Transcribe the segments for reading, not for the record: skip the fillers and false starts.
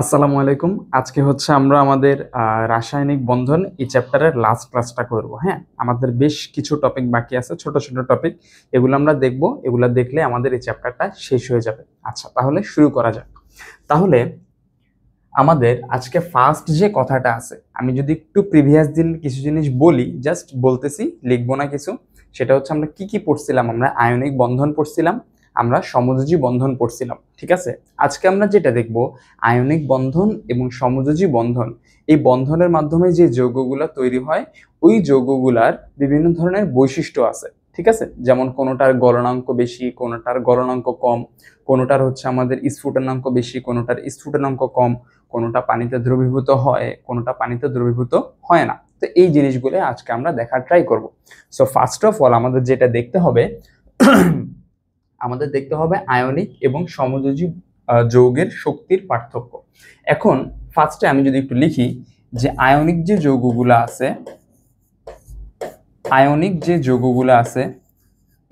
আসসালামু আলাইকুম। আজকে হচ্ছে আমরা আমাদের রাসায়নিক বন্ধন এই চ্যাপ্টারের লাস্ট ক্লাসটা করব। হ্যাঁ, আমাদের বেশ কিছু টপিক বাকি আছে, ছোট ছোট টপিক। এগুলো আমরা দেখব, এগুলো দেখলে আমাদের এই চ্যাপ্টারটা শেষ হয়ে যাবে। আচ্ছা, তাহলে শুরু করা যাক। তাহলে আমাদের আজকে ফার্স্ট যে কথাটা আছে, আমি যদি একটু প্রিভিয়াস দিন কিছু জিনিস বলি, জাস্ট বলতেছি, লিখবো না কিছু। সেটা হচ্ছে আমরা কি কি পড়ছিলাম। আমরা আয়নিক বন্ধন পড়ছিলাম, আমরা সমযোজী বন্ধন পড়ছিলাম, ঠিক আছে। আজকে আমরা যেটা দেখব, আয়নিক বন্ধন এবং সমযোজী বন্ধন, এই বন্ধনের মাধ্যমে যে যৌগগুলা তৈরি হয়, ওই যৌগগুলার বিভিন্ন ধরনের বৈশিষ্ট্য আছে, ঠিক আছে। যেমন কোনোটার গলনাঙ্ক বেশি, কোনোটার গলনাঙ্ক কম, কোনোটার হচ্ছে আমাদের স্ফুটনাঙ্ক বেশি, কোনোটার স্ফুটনাঙ্ক কম, কোনোটা পানিতে দ্রবীভূত হয়, কোনোটা পানিতে দ্রবীভূত হয় না। তো এই জিনিসগুলো আজকে আমরা দেখার ট্রাই করব। সো ফার্স্ট অফ অল আমাদের যেটা দেখতে হবে, আমাদের দেখতে হবে আয়নিক এবং সমযোজী যৌগের শক্তির পার্থক্য। এখন ফার্স্টে আমি যদি একটু লিখি যে আয়নিক যে যৌগগুলো আছে, আয়নিক যে যৌগগুলো আছে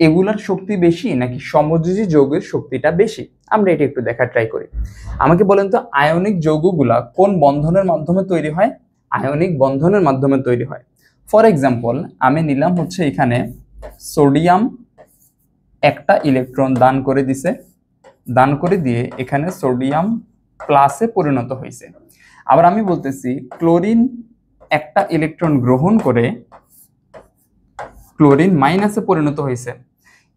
এগুলার শক্তি বেশি নাকি সমযোজী যৌগের শক্তিটা বেশি, আমরা এটা একটু দেখার ট্রাই করি। আমাকে বলেন তো, আয়নিক যৌগগুলা কোন বন্ধনের মাধ্যমে তৈরি হয়? আয়নিক বন্ধনের মাধ্যমে তৈরি হয়। ফর এক্সাম্পল, আমি নিলাম হচ্ছে এখানে সোডিয়াম একটা ইলেকট্রন দান করে দিছে, দান করে দিয়ে এখানে সোডিয়াম প্লাসে পরিণত হয়েছে। আবার আমি বলতেছি ক্লোরিন একটা ইলেকট্রন গ্রহণ করে ক্লোরিন মাইনাসে পরিণত হয়েছে।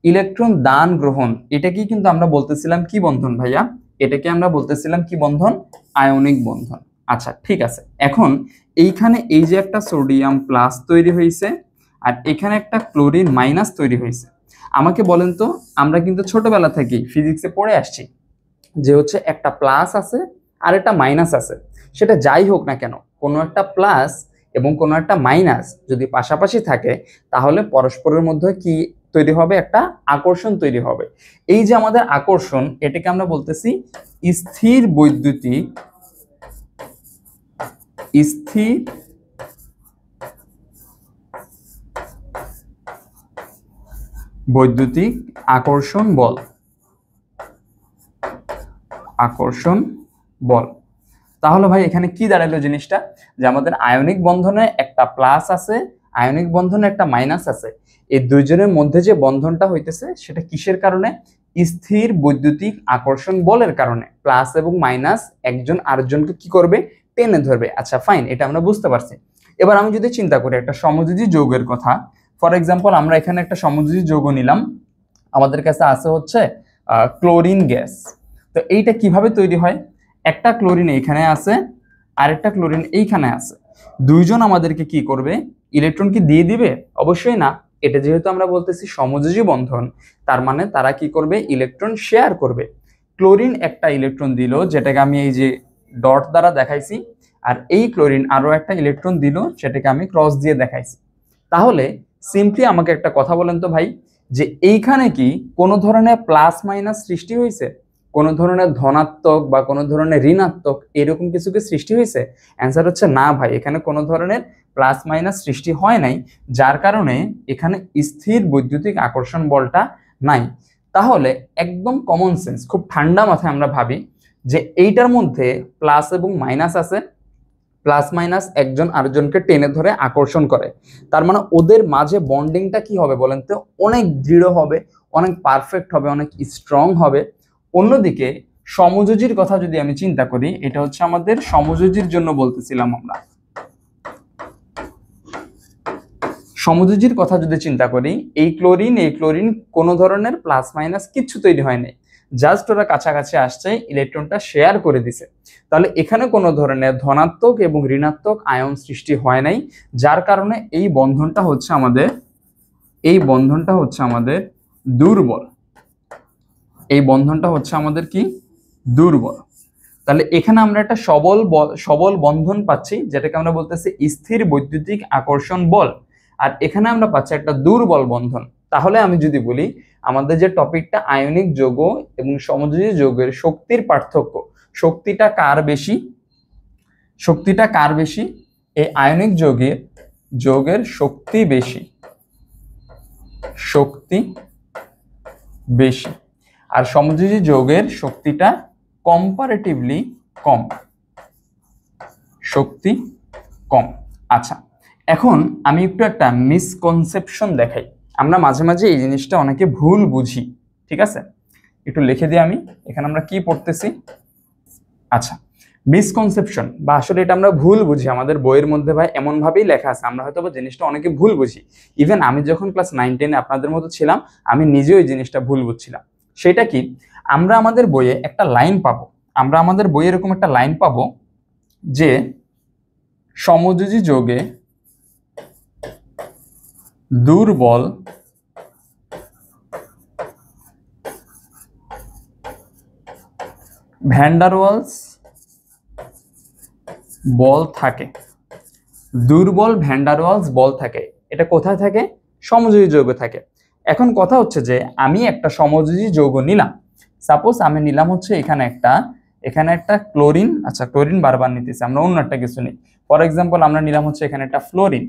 ইলেকট্রন দান গ্রহণ, এটাকেই কিন্তু আমরা বলতেছিলাম কি বন্ধন ভাইয়া? এটাকে আমরা বলতেছিলাম কি বন্ধন? আয়নিক বন্ধন। আচ্ছা, ঠিক আছে। এখন এইখানে এই যে একটা সোডিয়াম প্লাস তৈরি হয়েছে আর এখানে একটা ক্লোরিন মাইনাস তৈরি হয়েছে। আমাকে বলেন তো, আমরা কিন্তু ছোটবেলা থেকেই ফিজিক্সে পড়ে আসছি যে হচ্ছে একটা প্লাস আছে আর একটা মাইনাস আছে। সেটা যাই হোক না কেন, কোনো একটা প্লাস এবং কোনো একটা মাইনাস যদি পাশাপাশি থাকে, তাহলে পরস্পরের মধ্যে কি তৈরি হবে? একটা আকর্ষণ তৈরি হবে। এই যে আমাদের আকর্ষণ, এটাকে আমরা বলতেছি স্থির বৈদ্যুতিক, স্থির বৈদ্যুতিক আকর্ষণ বল, আকর্ষণ বল। তাহলে ভাই এখানে কি দাঁড়ালো জিনিসটা? যে আমাদের আয়নিক বন্ধনে একটা প্লাস আছে, আয়নিক বন্ধনে একটা মাইনাস আছে। এই দুইজনের মধ্যে যে বন্ধনটা হইতেছে সেটা কিসের কারণে? স্থির বৈদ্যুতিক আকর্ষণ বলের কারণে। প্লাস এবং মাইনাস একজন আরেকজনকে কি করবে? টেনে ধরবে। আচ্ছা ফাইন, এটা আমরা বুঝতে পারছি। এবার আমি যদি চিন্তা করি একটা সমযোজী যৌগের কথা, ফর এক্সাম্পল আমরা এখানে একটা সমযোজী যৌগ নিলাম, আমাদের কাছে আছে হচ্ছে ক্লোরিন গ্যাস। তো এইটা কিভাবে তৈরি হয়? একটা ক্লোরিন এইখানে আছে আর একটা ক্লোরিন এইখানে আছে। দুইজন আমাদেরকে কি করবে? ইলেকট্রন কি দিয়ে দিবে? অবশ্যই না। এটা যেহেতু আমরা বলতেছি সমযোজী বন্ধন, তার মানে তারা কি করবে? ইলেকট্রন শেয়ার করবে। ক্লোরিন একটা ইলেকট্রন দিল, যেটাকে আমি এই যে ডট দ্বারা দেখাইছি, আর এই ক্লোরিন আরো একটা ইলেকট্রন দিল, সেটাকে আমি ক্রস দিয়ে দেখাইছি। তাহলে সিম্পলি আমাকে একটা কথা বলেন তো ভাই, যে এইখানে কি কোনো ধরনের প্লাস মাইনাস সৃষ্টি হয়েছে? কোনো ধরনের ধনাত্মক বা কোনো ধরনের ঋণাত্মক এরকম কিছু কি সৃষ্টি হয়েছে? অ্যান্সার হচ্ছে না ভাই, এখানে কোনো ধরনের প্লাস মাইনাস সৃষ্টি হয় নাই, যার কারণে এখানে স্থির বৈদ্যুতিক আকর্ষণ বলটা নাই। তাহলে একদম কমন সেন্স, খুব ঠান্ডা মাথায় আমরা ভাবি যে এইটার মধ্যে প্লাস এবং মাইনাস আছে, প্লাস মাইনাস একজন আরেকজনকে টেনে ধরে আকর্ষণ করে। তার মানে ওদের মাঝে বন্ডিংটা কি হবে বলেন তো? অনেক দৃঢ় হবে, অনেক পারফেক্ট হবে, অনেক স্ট্রং হবে। অন্যদিকে সমযোজীর কথা যদি আমি চিন্তা করি, এটা হচ্ছে আমাদের সমযোজীর জন্য বলতেছিলাম আমরা। সমযোজীর কথা যদি চিন্তা করি, এই ক্লোরিন কোনো ধরনের প্লাস মাইনাস কিচ্ছু তৈরি হয়নি, জাস্ট ওরা কাছাকাছি আসছে, ইলেকট্রনটা শেয়ার করে দিছে। তাহলে এখানে কোনো ধরনের ধনাত্মক এবং ঋণাত্মক আয়ন সৃষ্টি হয় নাই, যার কারণে এই বন্ধনটা হচ্ছে আমাদের দুর্বল। এই বন্ধনটা হচ্ছে আমাদের কি? দুর্বল। তাহলে এখানে আমরা একটা সবল বন্ধন পাচ্ছি, যেটাকে আমরা বলতেছি স্থির বৈদ্যুতিক আকর্ষণ বল, আর এখানে আমরা পাচ্ছি একটা দুর্বল বন্ধন। তাহলে আমি যদি বলি, আমাদের যে টপিকটা আয়নিক যৌগ এবং সমযোজী যৌগের শক্তির পার্থক্য, শক্তিটা কার বেশি? শক্তিটা কার বেশি? এই আয়নিক যৌগের শক্তি বেশি, শক্তি বেশি। আর সমযোজী যৌগের শক্তিটা কম্পারেটিভলি কম, শক্তি কম। আচ্ছা, এখন আমি একটু একটা মিসকনসেপশন দেখাই। আমরা মাঝে মাঝে এই জিনিসটা অনেকে ভুল বুঝি, ঠিক আছে? একটু লিখে দিই আমি, এখানে আমরা কি পড়তেছি। আচ্ছা, মিসকনসেপশন বা আসলে এটা আমরা ভুল বুঝি, আমাদের বইয়ের মধ্যে ভাই এমন ভাবেই লেখা আছে, আমরা হয়তো জিনিসটা অনেকে ভুল বুঝি। ইভেন আমি যখন ক্লাস 9-10 আপনাদের মতো ছিলাম, আমি নিজেও এই জিনিসটা ভুল বুঝছিলাম। সেটা কি, আমরা আমাদের বইয়ে একটা লাইন পাবো, আমরা আমাদের বইয়ে এরকম একটা লাইন পাবো যে সমযোজী যৌগে দুর্বল ভ্যান ডার ওয়ালস বল থাকে, দুর্বল ভ্যান ডার ওয়ালস বল থাকে। এটা কোথায় থাকে? সমযোজী যৌগে থাকে। এখন কথা হচ্ছে যে আমি একটা সমযোজী যৌগ নিলাম, সাপোজ আমি নিলাম হচ্ছে এখানে একটা ক্লোরিন। আচ্ছা, ক্লোরিন বারবার নিতেছি, আমরা অন্য একটা কিছু নিই। ফর এক্সাম্পল আমরা নিলাম হচ্ছে এখানে একটা ফ্লোরিন,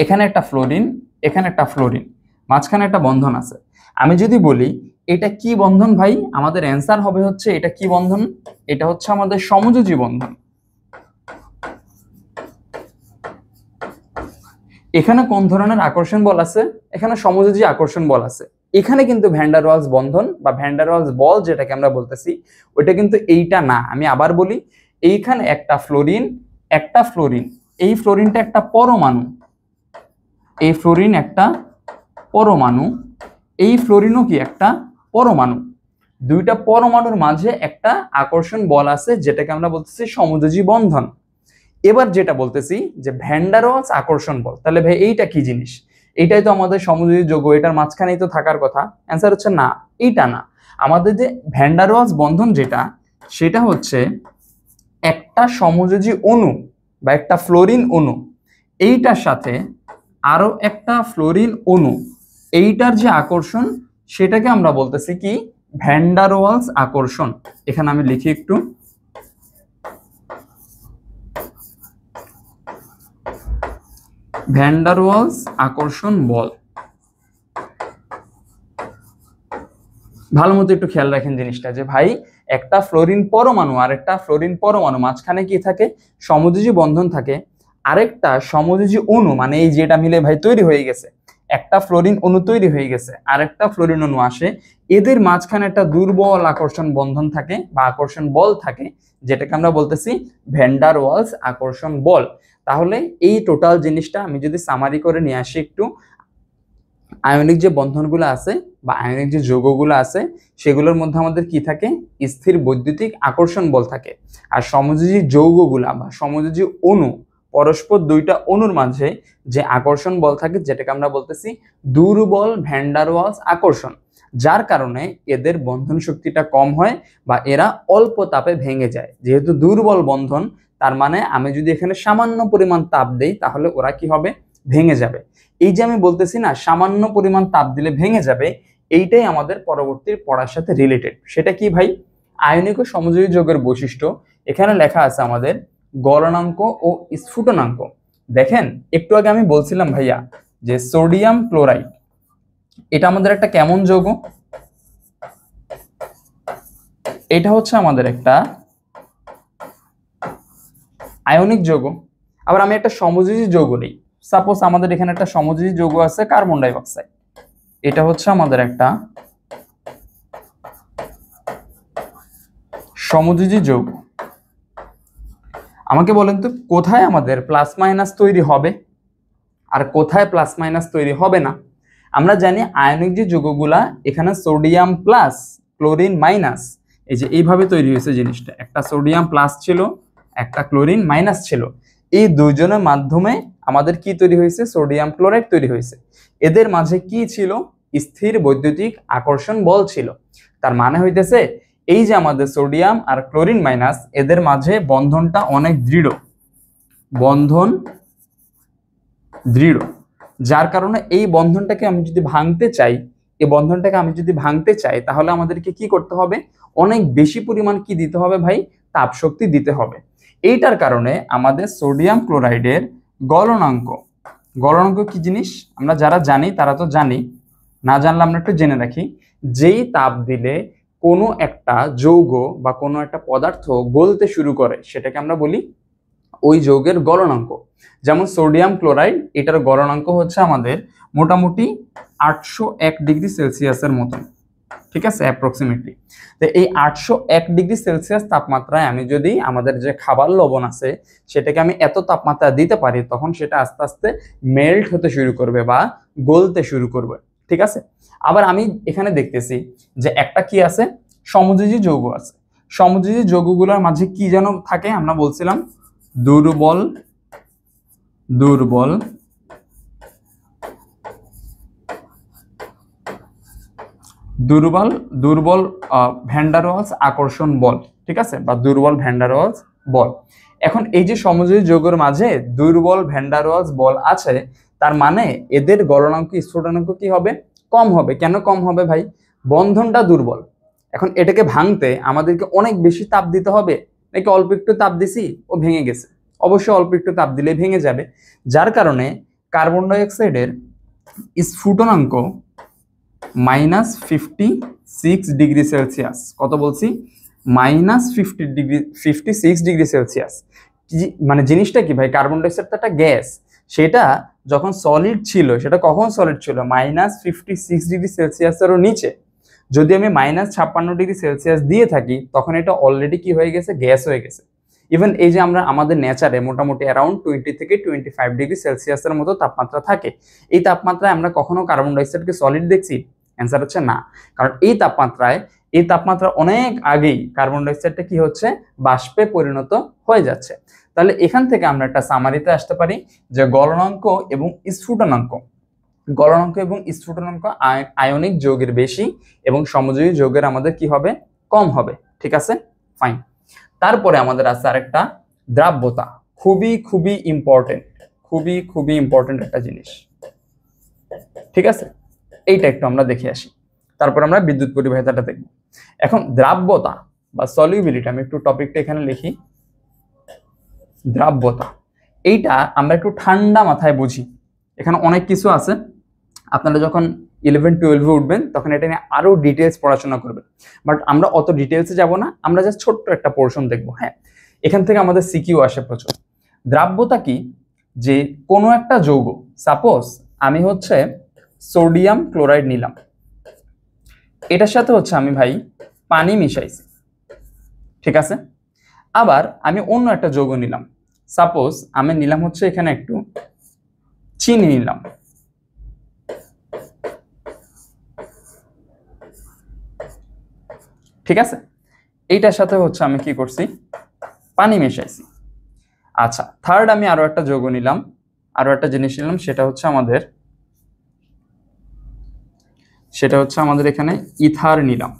এখানে একটা ফ্লোরিন, এখানে একটা ফ্লোরিন, মাঝখানে একটা বন্ধন আছে। আমি যদি বলি এটা কি বন্ধন ভাই, আমাদের অ্যান্সার হবে হচ্ছে এটা কি বন্ধন? এটা হচ্ছে আমাদের সমযোজী বন্ধন। এখানে কোন ধরনের আকর্ষণ বল আছে? এখানে সমযোজী আকর্ষণ বল আছে। এখানে কিন্তু ভ্যান ডার ওয়ালস বন্ধন বা ভ্যান ডার ওয়ালস বল যেটাকে আমরা বলতেছি, ওইটা কিন্তু এইটা না। আমি আবার বলি, এইখানে একটা ফ্লোরিন, এই ফ্লোরিনটা একটা পরমাণু, এই ফ্লোরিন একটা পরমাণু, এই ফ্লোরিনও কি একটা পরমাণু। দুইটা পরমাণুর মাঝে একটা আকর্ষণ বল আছে, যেটাকে আমরা বলতেছি সমযোজী বন্ধন। এবার যেটা বলতেছি যে ভ্যান ডার ওয়ালস আকর্ষণ বল, তাহলে ভাই এইটা কি জিনিস? এইটাই তো আমাদের সমযোজী যৌগ, এটার মাঝখানেই তো থাকার কথা। অ্যান্সার হচ্ছে না, এইটা না। আমাদের যে ভ্যান ডার ওয়ালস বন্ধন যেটা, সেটা হচ্ছে একটা সমযোজী অণু বা একটা ফ্লোরিন অণু, এইটার সাথে আরো একটা ফ্লোরিন অণু, এইটার যে আকর্ষণ, সেটাকে আমরা বলতেছি কি? ভ্যান ডার ওয়ালস আকর্ষণ। এখানে আমি লিখি একটু, ভ্যান ডার ওয়ালস আকর্ষণ বল। ভালো মতো একটু খেয়াল রাখেন জিনিসটা, যে ভাই একটা ফ্লোরিন পরমাণু আর একটা ফ্লোরিন পরমাণু মাঝখানে কি থাকে? সমযোজী বন্ধন থাকে। আরেকটা সমযোজী অণু, মানে এই যেটা মিলে ভাই তৈরি হয়ে গেছে, একটা ফ্লোরিন অণু তৈরি হয়ে গেছে, আরেকটা ফ্লোরিন অণু আসে, এদের মাঝখানে একটা দুর্বল আকর্ষণ বন্ধন থাকে বা আকর্ষণ বল থাকে, যেটাকে আমরা বলতেছি ভ্যান ডার ওয়ালস আকর্ষণ বল। তাহলে এই টোটাল জিনিসটা আমি যদি সামারি করে নিয়ে আসি একটু, আয়নিক যে বন্ধনগুলো আছে বা আয়নিক যে যৌগগুলো আছে, সেগুলোর মধ্যে আমাদের কি থাকে? স্থির বৈদ্যুতিক আকর্ষণ বল থাকে। আর সমযোজী যৌগগুলা বা সমযোজী অণু, পরস্পর দুইটা অণুর মাঝে যে আকর্ষণ বল থাকে, যেটাকে আমরা বলতেছি দুর্বল ভ্যান ডার ওয়ালস আকর্ষণ, যার কারণে এদের বন্ধন শক্তিটা কম হয় বা এরা অল্প তাপে ভেঙে যায়। যেহেতু দুর্বল বন্ধন, তার মানে আমি যদি এখানে সামান্য পরিমাণ তাপ দেই, তাহলে ওরা কি হবে? ভেঙে যাবে। এই যে আমি বলতেছি না, সামান্য পরিমাণ তাপ দিলে ভেঙে যাবে, এইটাই আমাদের পরবর্তী পড়ার সাথে রিলেটেড। সেটা কি ভাই? আয়নিক ও সমযোজী যৌগের বৈশিষ্ট্য। এখানে লেখা আছে আমাদের গলনাঙ্ক ও স্ফুটনাঙ্ক। দেখেন, একটু আগে আমি বলছিলাম ভাইয়া যে সোডিয়াম ক্লোরাইড, এটা আমাদের একটা কেমন যৌগ? এটা হচ্ছে আমাদের একটা আয়নিক যৌগ। আবার আমি একটা সমযোজী যৌগ নেই, সাপোজ আমাদের এখানে একটা সমযোজী যৌগ আছে কার্বন ডাই অক্সাইড, এটা হচ্ছে আমাদের একটা সমযোজী যৌগ। আমাকে বলেন তো, কোথায় আমাদের প্লাস মাইনাস তৈরি হবে আর কোথায় প্লাস মাইনাস তৈরি হবে না? আমরা জানি আয়নিক যে যৌগগুলা, এখানে সোডিয়াম প্লাস ক্লোরিন মাইনাস, এই যে এইভাবে তৈরি হয়েছে জিনিসটা, একটা সোডিয়াম প্লাস ছিল, একটা ক্লোরিন মাইনাস ছিল। এই দুইজনের মাধ্যমে আমাদের কি তৈরি হয়েছে? সোডিয়াম ক্লোরাইড তৈরি হয়েছে। এদের মাঝে কি ছিল? স্থির বৈদ্যুতিক আকর্ষণ বল ছিল। তার মানে হইতেছে এই যে আমাদের সোডিয়াম আর ক্লোরিন মাইনাস, এদের মাঝে বন্ধনটা অনেক দৃঢ়, বন্ধন দৃঢ়, যার কারণে এই বন্ধনটাকে আমি যদি ভাঙতে চাই, তাহলে আমাদেরকে কি করতে হবে? অনেক বেশি পরিমাণ কি দিতে হবে ভাই? তাপ শক্তি দিতে হবে। এইটার কারণে আমাদের সোডিয়াম ক্লোরাইডের গলনাঙ্ক কি জিনিস আমরা যারা জানি তারা তো জানি, না জানলে আমরা একটু জেনে রাখি। যেই তাপ দিলে কোনো একটা যৌগ বা কোনো একটা পদার্থ গলতে শুরু করে, সেটাকে আমরা বলি ওই যৌগের গলনাঙ্ক। যেমন সোডিয়াম ক্লোরাইড, এটার গলনাঙ্ক হচ্ছে আমাদের মোটামুটি 801 ডিগ্রি সেলসিয়াসের মতন, ঠিক আছে, অ্যাপ্রক্সিমেটলি। তো এই 801 ডিগ্রি সেলসিয়াস তাপমাত্রায় আমি যদি আমাদের যে খাবার লবণ আছে সেটাকে আমি এত তাপমাত্রা দিতে পারি, তখন সেটা আস্তে আস্তে মেল্ট হতে শুরু করবে বা গলতে শুরু করবে, ঠিক আছে। আবার আমি এখানে দেখতেছি যে একটা কি আছে, সমযোজী যৌগ আছে। সমযোজী যৌগগুলোর মাঝে কি যেন থাকে, আমরা বলছিলাম দুর্বল দুর্বল দুর্বল দুর্বল ভ্যান ডার ওয়ালস আকর্ষণ বল, ঠিক আছে, বা দুর্বল ভ্যান ডার ওয়ালস বল। এখন এই যে সমযোজী যৌগের মাঝে দুর্বল ভ্যান ডার ওয়ালস বল আছে, তার মানে এদের গলনাঙ্ক স্ফুটনাঙ্ক কি হবে, কম হবে। কেন কম হবে ভাই? বন্ধনটা দুর্বল। এখন এটাকে ভাঙতে আমাদেরকে অনেক বেশি তাপ দিতে হবে নাকি অল্প একটু তাপ দিছি ও ভেঙে গেছে? অবশ্যই অল্প একটু তাপ দিলে ভেঙে যাবে, যার কারণে কার্বন ডাই অক্সাইডের স্ফুটনাঙ্ক -56 ডিগ্রি সেলসিয়াস। কত বলছি? -56 ডিগ্রি সেলসিয়াস। মানে জিনিসটা কি ভাই, কার্বন ডাই অক্সাইড তো একটা গ্যাস, সেটা যখন সলিড ছিল, সেটা কখন সলিড ছিল? -56 ডিগ্রি সেলসিয়াসেরও নিচে। যদি আমি -56 ডিগ্রি সেলসিয়াস দিয়ে থাকি, তখন এটা অলরেডি কি হয়ে গেছে, গ্যাস হয়ে গেছে। ইভেন এই যে আমরা আমাদের নেচারে মোটামুটি অ্যারাউন্ড 20 থেকে 25 ডিগ্রি সেলসিয়াসের মতো তাপমাত্রা থাকে। এই তাপমাত্রায় আমরা কখনো কার্বন ডাই অক্সাইডকে সলিড দেখছি? অ্যান্সার হচ্ছে না। কারণ এই তাপমাত্রা অনেক আগেই কার্বন ডাই অক্সাইডটা কি হচ্ছে, বাষ্পে পরিণত হয়ে যাচ্ছে। তাহলে এখান থেকে আমরা একটা সামারিতে আসতে পারি যে গলনাঙ্ক এবং স্ফুটনাঙ্ক আয়নিক যৌগের বেশি এবং সমযোজী যৌগের আমাদের কি হবে, কম হবে, ঠিক আছে, ফাইন। তারপরে আমাদের আছে আরেকটা দ্রাব্যতা, খুবই ইম্পর্টেন্ট একটা জিনিস, ঠিক আছে। এইটা একটু আমরা দেখে আসি, তারপর আমরা বিদ্যুৎ পরিবাহিতাটা দেখব। এখন দ্রাব্যতা বা সলিউবিলিটি, আমি একটু টপিকটা এখানে লিখি। দ্রাব্যতা, এইটা আমরা একটু ঠান্ডা মাথায় বুঝি। এখানে অনেক কিছু আছে, আপনারা যখন 11-12 উঠবেন তখন এটা নিয়ে আরো ডিটেলস পড়াশোনা করবেন, বাট আমরা অত ডিটেলসে যাব না, আমরা জাস্ট ছোট্ট একটা পোর্শন দেখবো। হ্যাঁ, এখান থেকে আমাদের সিকিউ আসে প্রচুর। দ্রাব্যতা কি? যে কোনো একটা যৌগ, সাপোজ আমি হচ্ছে সোডিয়াম ক্লোরাইড নিলাম, এটার সাথে হচ্ছে আমি ভাই পানি মিশাইছি, ঠিক আছে। আবার আমি অন্য একটা যৌগ নিলাম, সাপোজ আমি নিলাম হচ্ছে এখানে একটু চিনি নিলাম, ঠিক আছে। এইটার সাথে হচ্ছে আমি কি করছি, পানি মেশাইছি। আচ্ছা, থার্ড আমি আরো একটা যৌগ নিলাম, আরো একটা জিনিস নিলাম, সেটা হচ্ছে আমাদের এখানে ইথার নিলাম,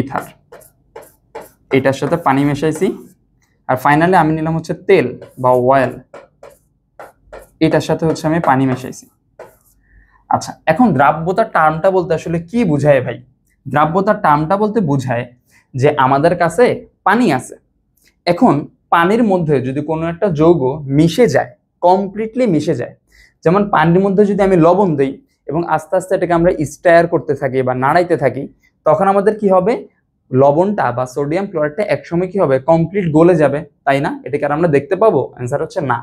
ইথার, এটার সাথে পানি মেশাইছি। আর ফাইনালি আমি নিলাম হচ্ছে তেল বা অয়েল, এটার সাথে হচ্ছে আমি পানি মেশাইছি। আচ্ছা, এখন দ্রাব্যতার টার্মটা বলতে আসলে কি বুঝায় ভাই? দ্রাব্যতার টার্মটা বলতে বুঝায় যে আমাদের কাছে পানি আছে, এখন পানির মধ্যে যদি কোনো একটা যৌগ মিশে যায়, কমপ্লিটলি মিশে যায়, যেমন পানির মধ্যে যদি আমি লবণ দিই এবং আস্তে আস্তে এটাকে আমরা স্টায়ার করতে থাকি বা নাড়াইতে থাকি, তখন আমাদের কি হবে, লবণটা বা সোডিয়াম ক্লোরাইডটা একসময় কি হবে, কমপ্লিট গলে যাবে, তাই না? এটাকে আর আমরা দেখতে পাবো? অ্যান্সার হচ্ছে না।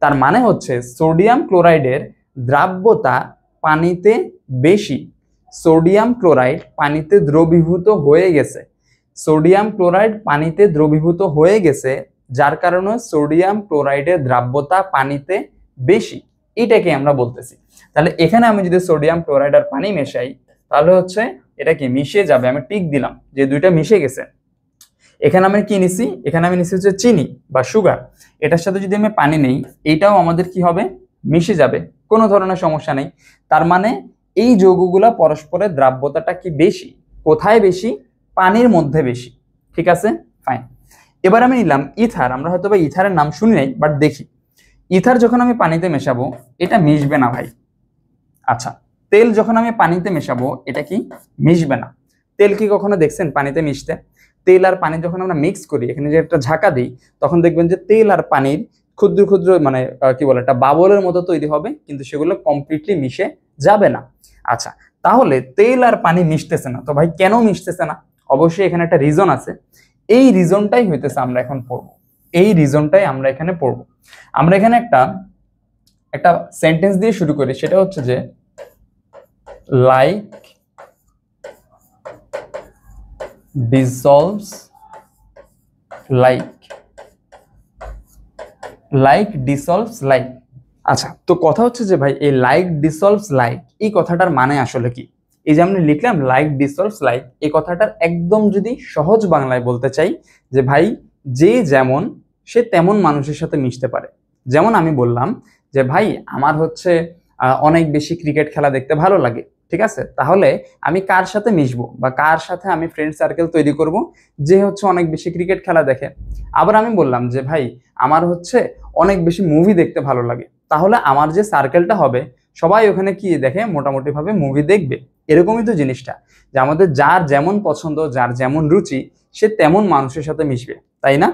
তার মানে হচ্ছে সোডিয়াম ক্লোরাইডের দ্রাব্যতা পানিতে বেশি, সোডিয়াম ক্লোরাইড পানিতে দ্রবীভূত হয়ে গেছে, সোডিয়াম ক্লোরাইড পানিতে দ্রবীভূত হয়ে গেছে, যার কারণে সোডিয়াম ক্লোরাইডের দ্রাব্যতা পানিতে বেশি, এটাকে আমরা বলতেছি। তাহলে এখানে আমি যদি সোডিয়াম ক্লোরাইড আর পানি মেশাই, তাহলে হচ্ছে এটা কি মিশে যাবে, আমি টিক দিলাম যে দুইটা মিশে গেছে। এখানে আমি কি নিছি, এখানে আমি নিছি হচ্ছে চিনি বা সুগার, এটার সাথে যদি আমি পানি নেই, এইটাও আমাদের কি হবে, মিশে যাবে, কোনো ধরনের সমস্যা নেই। তার মানে এই যৌগগুলা পরস্পরের দ্রাব্যতাটা কি বেশি, কোথায় বেশি, পানির মধ্যে বেশি, ঠিক আছে, ফাইন। এবার আমি নিলাম ইথার, আমরা হয়তো বা ইথারের নাম শুনি নাই, বাট দেখি ইথার যখন আমি পানিতে মেশাবো এটা মিশবে না ভাই। আচ্ছা, তেল যখন আমি পানিতে মেশাবো এটা কি মিশবে না। তেল কি কখনো দেখছেন পানিতে মিশতে? তেল আর পানি যখন আমরা মিক্স করি, এখানে যে একটা ঝাঁকা দিই, তখন দেখবেন যে তেল আর পানির ক্ষুদ্র ক্ষুদ্র মানে কি বলে একটা বাবলের মতো তৈরি হবে, কিন্তু সেগুলো কমপ্লিটলি মিশে যাবে না। আচ্ছা, তাহলে তেল আর পানি মিশতেছে না, তো ভাই কেন মিশতেছে না? অবশ্যই এখানে একটা রিজন আছে, এই রিজনটাই হইতেছে আমরা এখন পড়বো। এই রিজনটাই আমরা এখানে পড়ব। আমরা এখানে একটা একটা সেন্টেন্স দিয়ে শুরু করি, সেটা হচ্ছে যে like dissolves like dissolves like। আচ্ছা, তো কথা হচ্ছে যে ভাই এই লাইক ডিসলভস লাইক এই কথাটার মানে আসলে কি? এই যে আমরা লিখলাম লাইক ডিসলভস লাইক, এই কথাটার একদম যদি সহজ বাংলায় বলতে চাই যে ভাই যে যেমন সে তেমন মানুষের সাথে মিশতে পারে। যেমন আমি বললাম যে ভাই আমার হচ্ছে অনেক বেশি ক্রিকেট খেলা দেখতে ভালো লাগে, ঠিক আছে, তাহলে আমি কার সাথে মিশবো বা কার সাথে আমি ফ্রেন্ড সার্কেল তৈরি করব যে হচ্ছে অনেক বেশি ক্রিকেট খেলা দেখে। আবার আমি বললাম যে ভাই আমার হচ্ছে অনেক বেশি মুভি দেখতে ভালো লাগে, তাহলে আমার যে সার্কেলটা হবে সবাই ওখানে কি দেখে, মোটামুটি ভাবে মুভি দেখবে। এরকমই তো জিনিসটা, যে আমাদের যার যেমন পছন্দ, যার যেমন রুচি, সে তেমন মানুষের সাথে মিশবে, তাই না?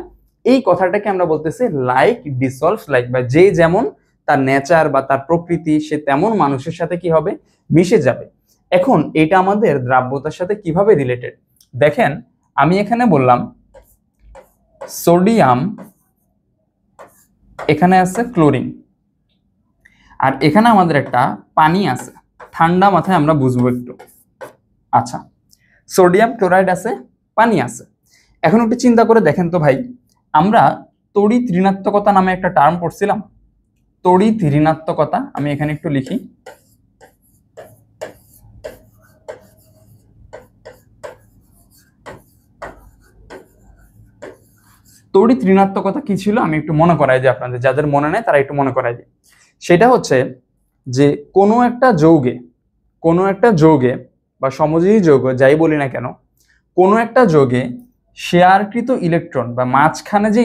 এই কথাটাকে আমরা বলতেছি লাইক ডিসলভস লাইক, বা যে যেমন তার নেচার বা তার প্রকৃতি, সে তেমন মানুষের সাথে কি হবে, মিশে যাবে। এখন এটা আমাদের দ্রাব্যতার সাথে কিভাবে রিলেটেড দেখেন, আমি এখানে বললাম সোডিয়াম, এখানে আছে ক্লোরিন, আর এখানে আমাদের একটা পানি আছে। ঠান্ডা মাথায় আমরা বুঝবো একটু। আচ্ছা, সোডিয়াম ক্লোরাইড আছে, পানি আছে। এখন একটু চিন্তা করে দেখেন তো ভাই, আমরা তড়িৎ ঋণাত্মকতা নামে একটা টার্ম পড়ছিলাম। তড়িৎ ঋণাত্মকতা আমি এখানে একটু লিখি। তড়িৎ ঋণাত্মকতা কি ছিল আমি একটু মনে করাই দিই আপনাদের, যাদের মনে নেই তারা একটু মনে করাই দিই। সেটা হচ্ছে যে কোনো একটা যৌগে বা সমযোজী যৌগ যাই বলি না কেন, কোনো একটা যৌগে শেয়ারকৃত ইলেকট্রন বা মাঝখানে যে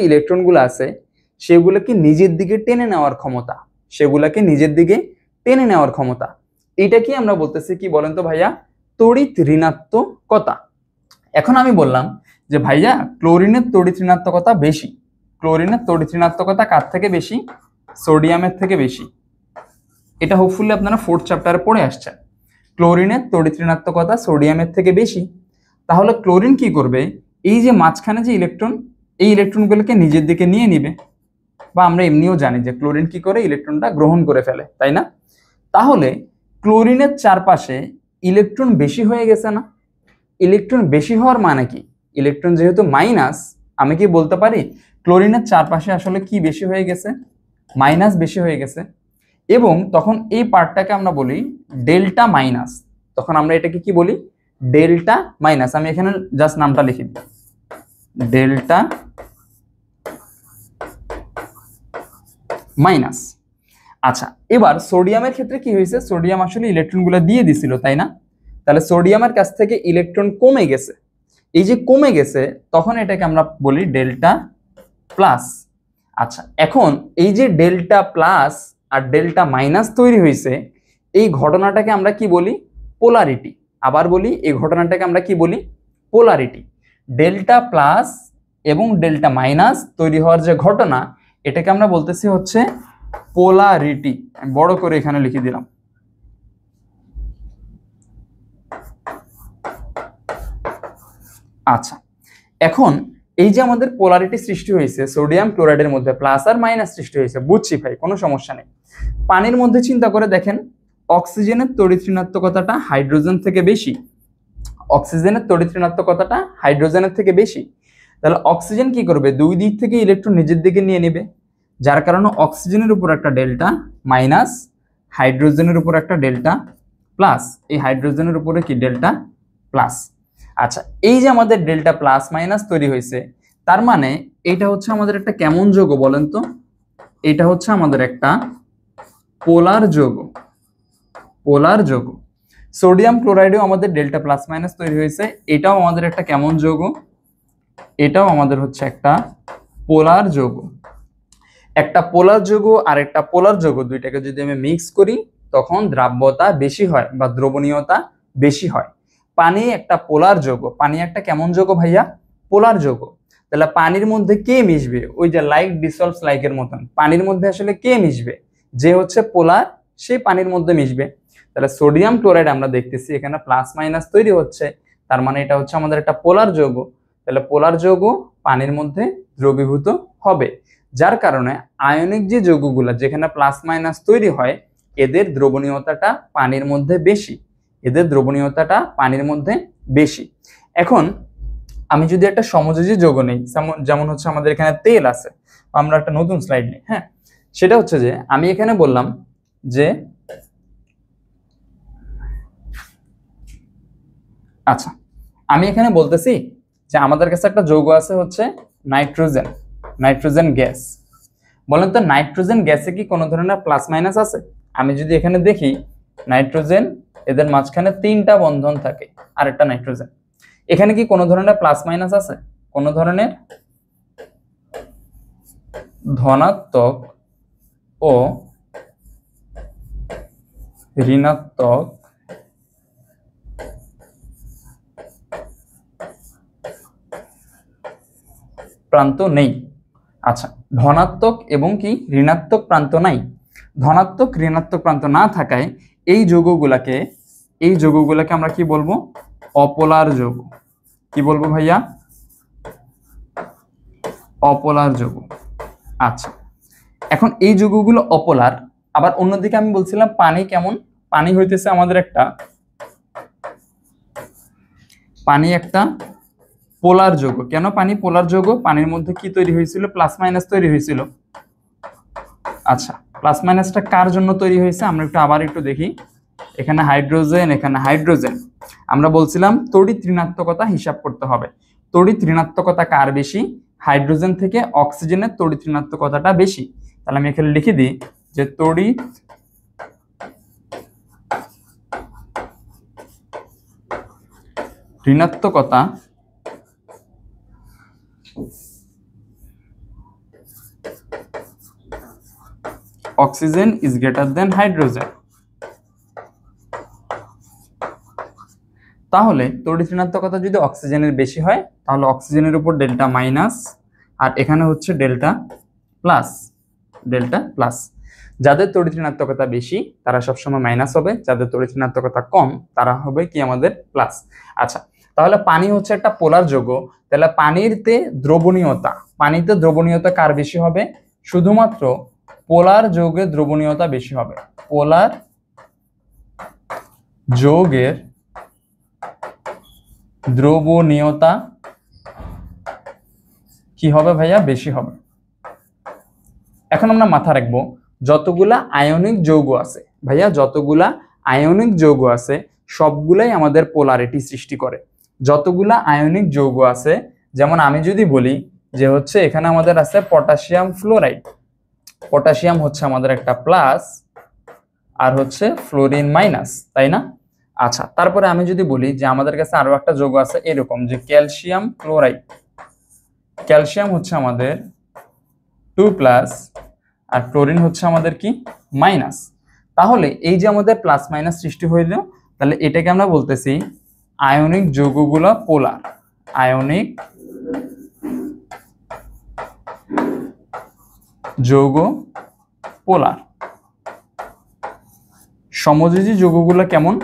ইলেকট্রনগুলো আছে সেগুলোকে নিজের দিকে টেনে নেওয়ার ক্ষমতা, এটা কি আমরা বলতেছি কি বলেন তো ভাইয়া? তড়িৎ ঋণাত্মকতা। এখন আমি বললাম যে ভাইয়া ক্লোরিনের তড়িৎ ঋণাত্মকতা বেশি। ক্লোরিনের তড়িৎ ঋণাত্মকতা কার থেকে বেশি? সোডিয়ামের থেকে বেশি। এটা হোপফুলি আপনারা 4th চ্যাপ্টারে পড়ে আসছেন। ক্লোরিনের তড়িৎ ঋণাত্মকতা সোডিয়ামের থেকে বেশি। তাহলে ক্লোরিন কি করবে? এই যে মাঝখানে যে ইলেকট্রন, এই ইলেকট্রনগুলোকে নিজের দিকে নিয়ে নিবে, বা আমরা এমনিও জানি যে ক্লোরিন কি করে, ইলেকট্রনটা গ্রহণ করে ফেলে, তাই না? তাহলে ক্লোরিনের চারপাশে ইলেকট্রন বেশি হয়ে গেছে না? ইলেকট্রন বেশি হওয়ার মানে কি? ইলেকট্রন যেহেতু মাইনাস, আমি কি বলতে পারি ক্লোরিনের চারপাশে আসলে কি বেশি হয়ে গেছে? মাইনাস বেশি হয়ে গেছে। এবং তখন এই পার্টটাকে আমরা বলি ডেল্টা মাইনাস। তখন আমরা এটাকে কি বলি? Delta minus. আমি এখানে জাস্ট নামটা লিখে দিই, ডেল্টা মাইনাস। আচ্ছা, এবার সোডিয়ামের ক্ষেত্রে কি হয়েছে? সোডিয়াম আসলে ইলেকট্রনগুলো দিয়ে দিছিল, তাই না? তাহলে সোডিয়ামের কাছ থেকে ইলেকট্রন কমে গেছে। এই যে কমে গেছে, তখন এটাকে আমরা বলি ডেল্টা প্লাস। আচ্ছা, এখন এই যে ডেল্টা প্লাস আর ডেল্টা মাইনাস তৈরি হয়েছে, এই ঘটনাটাকে আমরা কি বলি? পোলারিটি। আবার বলি, এই ঘটনাটাকে আমরা কি বলি? পোলারিটি। ডেল্টা প্লাস এবং ডেল্টা মাইনাস তৈরি হওয়ার যে ঘটনা, এটাকে আমরা বলতেছি হচ্ছে পোলারিটি। আমি বড় করে এখানে লিখে দিলাম। আচ্ছা, এখন এই যে আমাদের পোলারিটি সৃষ্টি হয়েছে সোডিয়াম ক্লোরাইডের মধ্যে, প্লাস আর মাইনাস সৃষ্টি হয়েছে, বুঝছি ভাই, কোনো সমস্যা নেই। পানির মধ্যে চিন্তা করে দেখেন, অক্সিজেনের তড়িৎ ঋণাত্মকতাটা হাইড্রোজেন থেকে বেশি। অক্সিজেনের তড়িৎ ঋণাত্মকতাটা হাইড্রোজেনের থেকে বেশি। তাহলে অক্সিজেন কি করবে? দুই দিক থেকে ইলেকট্রন নিজের দিকে নিয়ে নেবে, যার কারণে অক্সিজেনের উপর একটা ডেল্টা মাইনাস, হাইড্রোজেনের উপর একটা ডেল্টা প্লাস, এই হাইড্রোজেনের উপরে কি ডেল্টা প্লাস। আচ্ছা, এই যে আমাদের ডেল্টা প্লাস মাইনাস তৈরি হয়েছে, তার মানে এটা হচ্ছে আমাদের একটা কেমন যৌগ বলেন তো? এটা হচ্ছে আমাদের একটা পোলার যৌগ। সোডিয়াম ক্লোরাইডেও আমাদের ডেল্টা প্লাস মাইনাস তৈরি হয়েছে, এটাও আমাদের একটা কেমন যৌগ? এটাও আমাদের হচ্ছে একটা পোলার যৌগ। একটা পোলার যৌগ আর একটা পোলার যৌগ, দুইটাকে যদি আমি মিক্স করি তখন দ্রাব্যতা বেশি হয় বা দ্রবণীয়তা বেশি হয়। পানি একটা পোলার যৌগ। পানি একটা কেমন যৌগ ভাইয়া? পোলার যৌগ। তাহলে পানির মধ্যে কে মিশবে? ওই যে লাইক ডিসলভস লাইকের মতন পানির মধ্যে আসলে কে মিশবে? যে হচ্ছে পোলার, সে পানির মধ্যে মিশবে। তাহলে সোডিয়াম ক্লোরাইড আমরা দেখতেছি এখানে প্লাস মাইনাস তৈরি হচ্ছে, তার মানে এটা হচ্ছে আমাদের একটা পোলার যৌগ। তাহলে পোলার যৌগ পানির মধ্যে দ্রবীভূত হবে, যার কারণে আয়নিক যে যৌগগুলো যেখানে প্লাস মাইনাস তৈরি হয় এদের দ্রবণীয়তাটা পানির মধ্যে বেশি, এদের দ্রবণীয়তাটা পানির মধ্যে বেশি। এখন আমি যদি একটা সমযোজী যৌগ নেই, যেমন হচ্ছে আমাদের এখানে তেল আছে, আমরা একটা নতুন স্লাইড নিই। হ্যাঁ, সেটা হচ্ছে যে আমি এখানে বললাম যে আচ্ছা, আমি এখানে বলতেছি যে আমাদের কাছে একটা যৌগ আছে হচ্ছে নাইট্রোজেন, নাইট্রোজেন গ্যাস। বলেন তো নাইট্রোজেন গ্যাসে কি কোনো ধরনের প্লাস মাইনাস আছে? আমি যদি এখানে দেখি নাইট্রোজেন, এদের মাঝখানে 3টা বন্ধন থাকে আর একটা নাইট্রোজেন, এখানে কি কোনো ধরনের প্লাস মাইনাস আছে? কোনো ধরনের ধনাত্মক ও ঋণাত্মক প্রান্ত নেই। আচ্ছা, ধনাত্মক এবং কি ঋণাত্মক প্রান্ত নাই। ধনাত্মক ঋণাত্মক প্রান্ত না থাকায় এই যৌগগুলোকে আমরা কি বলবো? অপোলার যৌগ। কি বলবো ভাইয়া? অপোলার যৌগ। আচ্ছা, এখন এই যৌগগুলো অপোলার। আবার অন্যদিকে আমি বলছিলাম পানি কেমন? পানি হইতেছে আমাদের পানি একটা পোলার যৌগ। কেন পানি পোলার যৌগ? পানির মধ্যে কি তৈরি হয়েছিল? প্লাস মাইনাস তৈরি হয়েছিল। আচ্ছা, প্লাস মাইনাসটা কার জন্য তৈরি হয়েছে আমরা আবার একটু দেখি। এখানে হাইড্রোজেন, এখানে হাইড্রোজেন। আমরা বলছিলাম তড়িৎ ঋণাত্মকতা হিসাব করতে হবে। তড়িৎ ঋণাত্মকতা কার বেশি? হাইড্রোজেন থেকে অক্সিজেনের তড়িৎ ঋণাত্মকতাটা বেশি। তাহলে আমি এখানে লিখে দিই যে তড়িৎ ঋণাত্মকতা oxygen is greater than hydrogen. তাহলে তড়িৎ ঋণাত্মকতা যদি অক্সিজেনের বেশি হয় তাহলে অক্সিজেনের উপর ডেল্টা মাইনাস, আর এখানে হচ্ছে ডেল্টা প্লাস। Delta plus. যাদের তড়িৎ ঋণাত্মকতা বেশি তারা সবসময় মাইনাস হবে, যাদের তড়িৎ ঋণাত্মকতা কম তারা হবে কি আমাদের প্লাস। আচ্ছা, তাহলে পানি হচ্ছে একটা পোলার যৌগ। তাহলে পানিতে দ্রবণীয়তা কার বেশি হবে? শুধুমাত্র পোলার যৌগের দ্রবণীয়তা বেশি হবে। পোলার যৌগের দ্রবণীয়তা কি হবে ভাইয়া? বেশি হবে। এখন আমরা মাথা রাখবো যতগুলা আয়নিক যৌগ আছে ভাইয়া, যতগুলা আয়নিক যৌগ আছে সবগুলাই আমাদের পোলারিটি সৃষ্টি করে। যতগুলা আয়নিক যৌগ আছে, যেমন আমি যদি বলি যে হচ্ছে এখানে আমাদের আছে পটাশিয়াম ফ্লোরাইড, পটাশিয়াম হচ্ছে আমাদের একটা প্লাস আর হচ্ছে ফ্লোরিন মাইনাস, তাই না? আচ্ছা, তারপরে আমি যদি বলি যে আমাদের কাছে আরো একটা যৌগ আছে এরকম যে ক্যালসিয়াম ক্লোরাইড, ক্যালসিয়াম হচ্ছে আমাদের 2+ আর ক্লোরিন হচ্ছে আমাদের কি মাইনাস। তাহলে এই যে আমাদের প্লাস মাইনাস সৃষ্টি হইল, তাহলে এটাকে আমরা বলতেছি আয়নিক যৌগগুলো পোলার। আয়নিক যৌগ পোলার। সমযোজী যৌগগুলো কেমন?